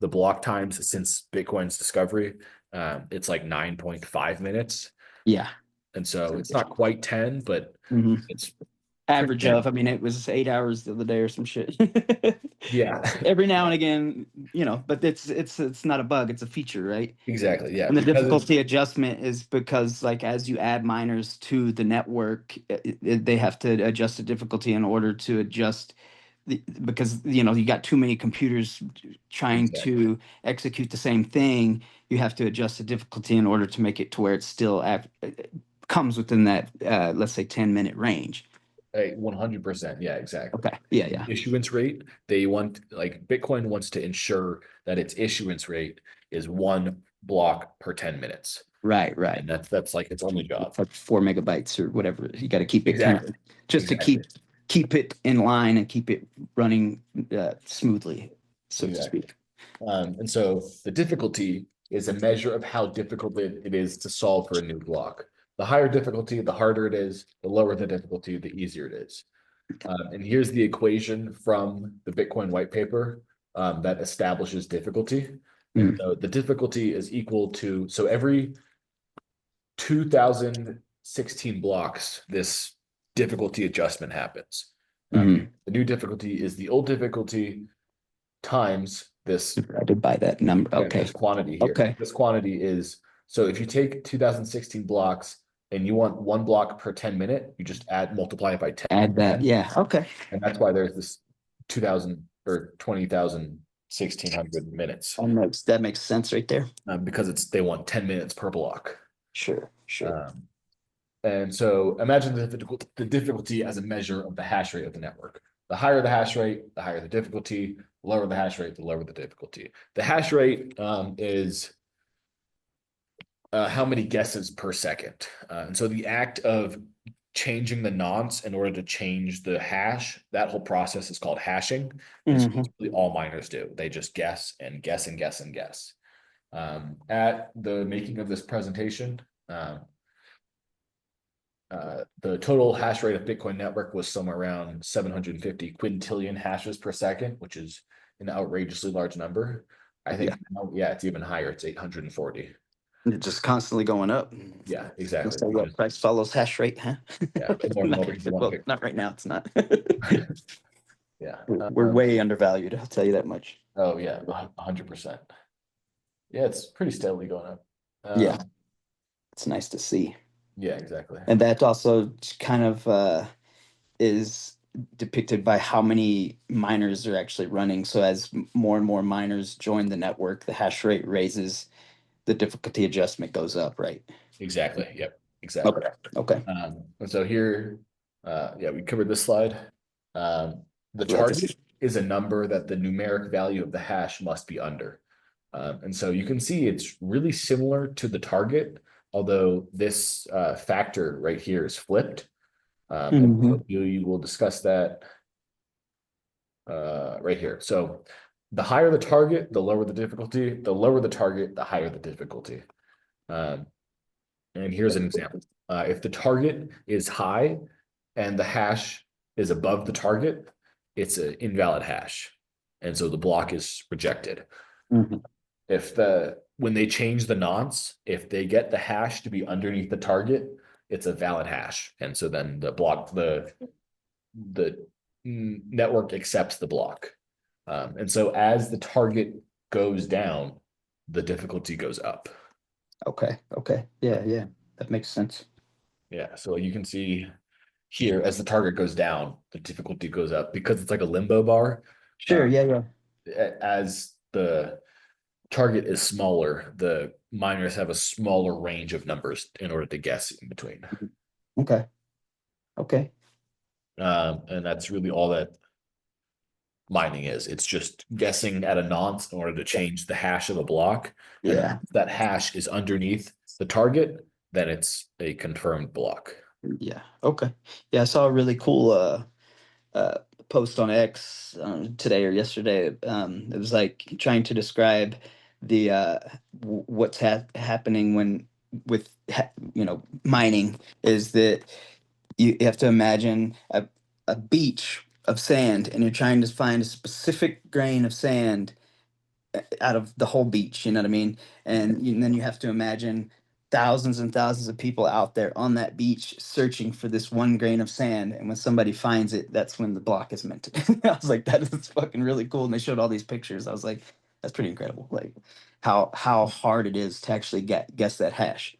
the block times since Bitcoin's discovery, it's like 9.5 minutes. Yeah. And so it's not quite 10, but it's average of, I mean, it was 8 hours the other day or some shit. Yeah. Every now and again, but it's not a bug, it's a feature, right? Exactly. Yeah. And the difficulty adjustment is because, like, as you add miners to the network, they have to adjust the difficulty in order to adjust because you got too many computers trying to execute the same thing. You have to adjust the difficulty in order to make it to where it still comes within that let's say 10-minute range. 100%. Yeah, exactly. Okay. Yeah. Issuance rate. Bitcoin wants to ensure that its issuance rate is 1 block per 10 minutes. Right. And that's like its only job. Like 4 megabytes or whatever. You got to keep it exactly. To keep it in line and keep it running smoothly, so to speak. And so the difficulty is a measure of how difficult it is to solve for a new block. The higher difficulty, the harder it is. The lower the difficulty, the easier it is. And here's the equation from the Bitcoin white paper that establishes difficulty. And so the difficulty is equal to, so every 2016 blocks, this difficulty adjustment happens. The new difficulty is the old difficulty times this divided by that number. Okay. This quantity here. Okay. This quantity is, so if you take 2016 blocks and you want 1 block per 10 minute, you just multiply it by 10. Add that. Yeah. Okay. And that's why there's this 2000 or 20,000 1600 minutes. That makes sense right there. Because they want 10 minutes per block. Sure. And so imagine the difficulty as a measure of the hash rate of the network. The higher the hash rate, the higher the difficulty. The lower the hash rate, the lower the difficulty. The hash rate is how many guesses per second. And so the act of changing the nonce in order to change the hash, that whole process is called hashing. And so that's really all miners do. They just guess and guess and guess and guess. At the making of this presentation, the total hash rate of Bitcoin network was somewhere around 750 quintillion hashes per second, which is an outrageously large number. I think now, it's even higher. It's 840. It's just constantly going up. Yeah, exactly. So what price follows hash rate, huh? Yeah, not right now. It's not. Yeah, we're way undervalued. I'll tell you that much. Oh yeah, 100%. Yeah, it's pretty steadily going up. Yeah, it's nice to see. Yeah, exactly. And that also kind of is depicted by how many miners are actually running. So as more and more miners join the network, the hash rate raises. the difficulty adjustment goes up, right? Exactly. Yep. Exactly. Okay. And so here, yeah, we covered this slide. The target is a number that the numeric value of the hash must be under. And so you can see it's really similar to the target, although this factor right here is flipped. And so you will discuss that right here. So the higher the target, the lower the difficulty. The lower the target, the higher the difficulty. And here's an example. If the target is high and the hash is above the target, it's an invalid hash. And so the block is rejected. If when they change the nonce, if they get the hash to be underneath the target, it's a valid hash. And so then the network accepts the block. And so as the target goes down, the difficulty goes up. Okay. Yeah. That makes sense. Yeah. So you can see here, as the target goes down, the difficulty goes up because it's like a limbo bar. Sure. Yeah. As the target is smaller, the miners have a smaller range of numbers in order to guess in between. Okay. And that's really all that mining is. It's just guessing at a nonce in order to change the hash of a block. Yeah. And if that hash is underneath the target, then it's a confirmed block. Yeah. Okay. Yeah, I saw a really cool post on X today or yesterday. It was like trying to describe the what's happening with mining is that you have to imagine a beach of sand, and you're trying to find a specific grain of sand out of the whole beach. You know what I mean? And then you have to imagine thousands and thousands of people out there on that beach searching for this one grain of sand. And when somebody finds it, that's when the block is minted. I was like, that is fucking really cool. And they showed all these pictures. I was like, that's pretty incredible. Like how hard it is to actually guess that hash.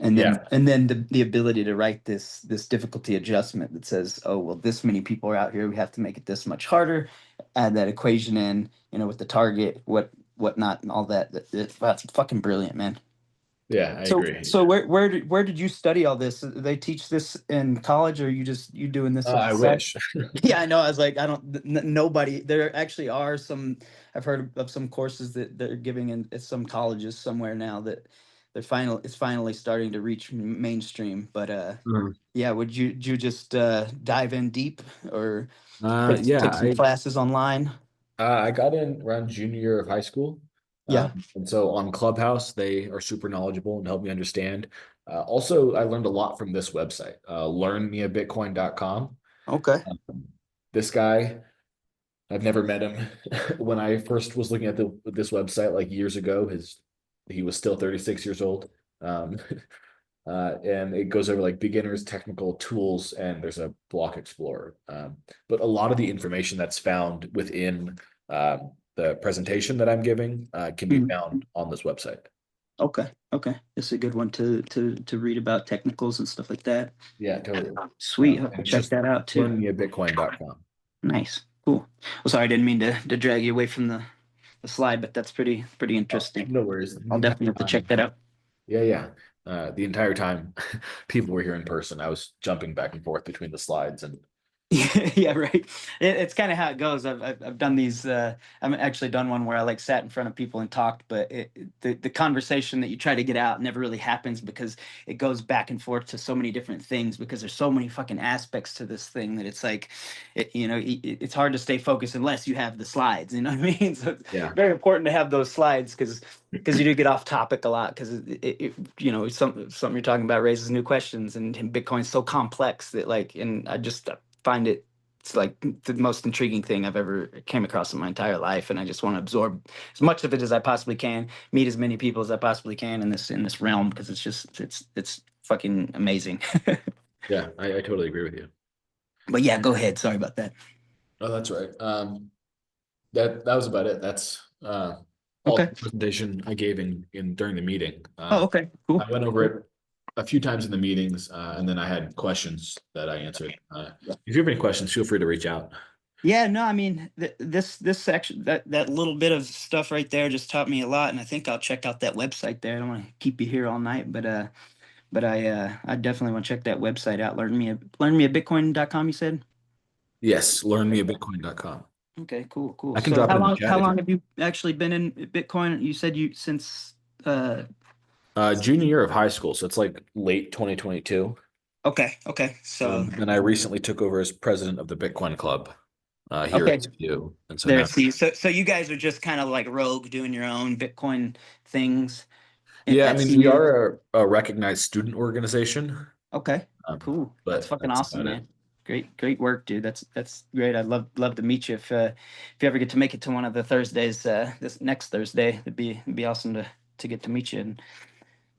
And then the ability to write this difficulty adjustment that says, oh, well, this many people are out here, we have to make it this much harder, add that equation in, with the target, whatnot, and all that. That's fucking brilliant, man. Yeah, I agree. So where did you study all this? They teach this in college, or are you doing this? I wish. Yeah, I know. I was like, nobody. There actually are some. I've heard of some courses that they're giving at some colleges somewhere now that it's finally starting to reach mainstream. But yeah, would you just dive in deep or take some classes online? I got in around junior year of high school. Yeah. And so on Clubhouse, they are super knowledgeable and help me understand. Also, I learned a lot from this website, learnmeabitcoin.com. Okay. This guy, I've never met him. When I first was looking at this website like years ago, he was still 36 years old. And it goes over like beginners, technical tools, and there's a block explorer. But a lot of the information that's found within the presentation that I'm giving can be found on this website. Okay. It's a good one to read about technicals and stuff like that. Yeah, totally. Sweet. I'll check that out too. learnmeabitcoin.com. Nice. Cool. Well, sorry, I didn't mean to drag you away from the slide, but that's pretty interesting. No worries. I'll definitely have to check that out. Yeah. The entire time people were here in person, I was jumping back and forth between the slides and Yeah, right. It's kind of how it goes. I've done these. I've actually done one where I sat in front of people and talked, but the conversation that you try to get out never really happens because it goes back and forth to so many different things because there's so many fucking aspects to this thing that it's like, it's hard to stay focused unless you have the slides. You know what I mean? So it's very important to have those slides because you do get off topic a lot because something you're talking about raises new questions and Bitcoin's so complex that and I just find it's like the most intriguing thing I've ever came across in my entire life, and I just want to absorb as much of it as I possibly can, meet as many people as I possibly can in this realm because it's fucking amazing. Yeah, I totally agree with you. But yeah, go ahead. Sorry about that. Oh, that's right. That was about it. That's all Okay. the presentation I gave in during the meeting. Okay, cool. I went over it a few times in the meetings, and then I had questions that I answered. If you have any questions, feel free to reach out. Yeah, no, I mean, this section, that little bit of stuff right there just taught me a lot, and I think I'll check out that website there. I don't want to keep you here all night, but I definitely want to check that website out. Learnmeabitcoin.com, you said? Yes, learnmeabitcoin.com. Okay, cool. I can So drop it in the chat how if you- long have you actually been in Bitcoin? You said you since Junior year of high school, so it's like late 2022. okay. So And I recently took over as president of the Bitcoin Club here okay. at TU. And so There, now, see, so you guys are just kind of like rogue doing your own Bitcoin things yeah, I at mean, we CU? are a recognized student organization, Okay, cool. That's but fucking that's awesome, about it. man. Great work, dude. That's great. I'd love to meet you if you ever get to make it to one of the Thursdays, this next Thursday. It'd be awesome to get to meet you and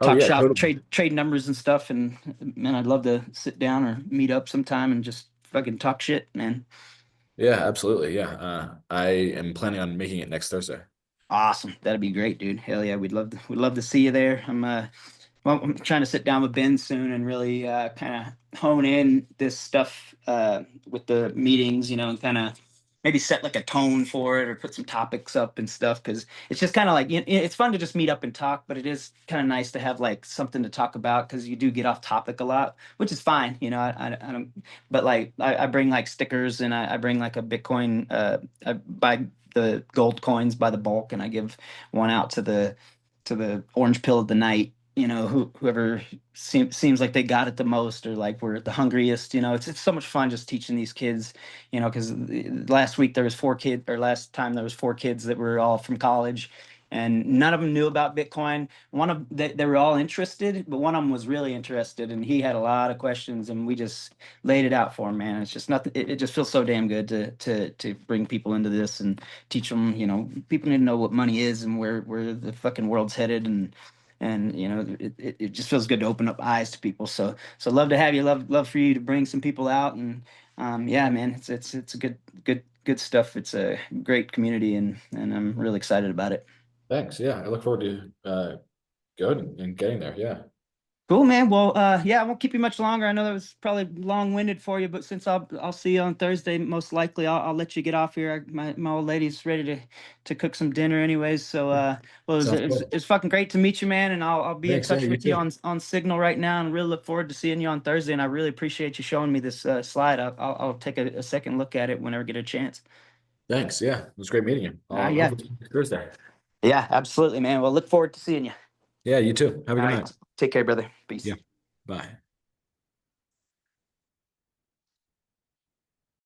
Oh talk yeah, shop, totally. trade numbers and stuff. And man, I'd love to sit down or meet up sometime and just fucking talk shit, man. Yeah, absolutely. Yeah. I am planning on making it next Thursday. Awesome. That'd be great, dude. Hell yeah, we'd love to see you there. Well, I'm trying to sit down with Ben soon and really kind of hone in this stuff with the meetings, and kind of maybe set like a tone for it or put some topics up and stuff because it's just kind of like it's fun to just meet up and talk, but it is kind of nice to have like something to talk about because you do get off topic a lot, which is fine. I don't, but like I bring like stickers and I bring like a Bitcoin. I buy the gold coins by the bulk and I give one out to the orange pill of the night, whoever seems like they got it the most or like we're the hungriest. It's so much fun just teaching these kids, because last week there was 4 kids, or last time there was 4 kids that were all from college and none of them knew about Bitcoin. They were all interested, but one of them was really interested and he had a lot of questions and we just laid it out for him, man. It's just nothing. It just feels so damn good to bring people into this and teach them, people need to know what money is and where the fucking world's headed and it just feels good to open up eyes to people. So love to have you. Love for you to bring some people out and yeah, man, it's a good stuff. It's a great community and I'm really excited about it. Thanks. Yeah, I look forward to going and getting there. Yeah. Cool, man. Well, yeah, I won't keep you much longer. I know that was probably long-winded for you, but since I'll see you on Thursday, most likely I'll let you get off here. My old lady's ready to cook some dinner, anyways. So, well, Sounds cool. it's fucking great to meet you, man. And I'll be in Thanks. Yeah, touch you with you too. on Signal right now, and really look forward to seeing you on Thursday. And I really appreciate you showing me this slide. I'll take a second look at it whenever I get a chance. Thanks. Yeah, it was great meeting you. I'll Yeah, hopefully see you Thursday. yeah, absolutely, man. Well, look forward to seeing you. Yeah, you too. Have a All good right, night. take care, brother. Peace. Yeah. Bye.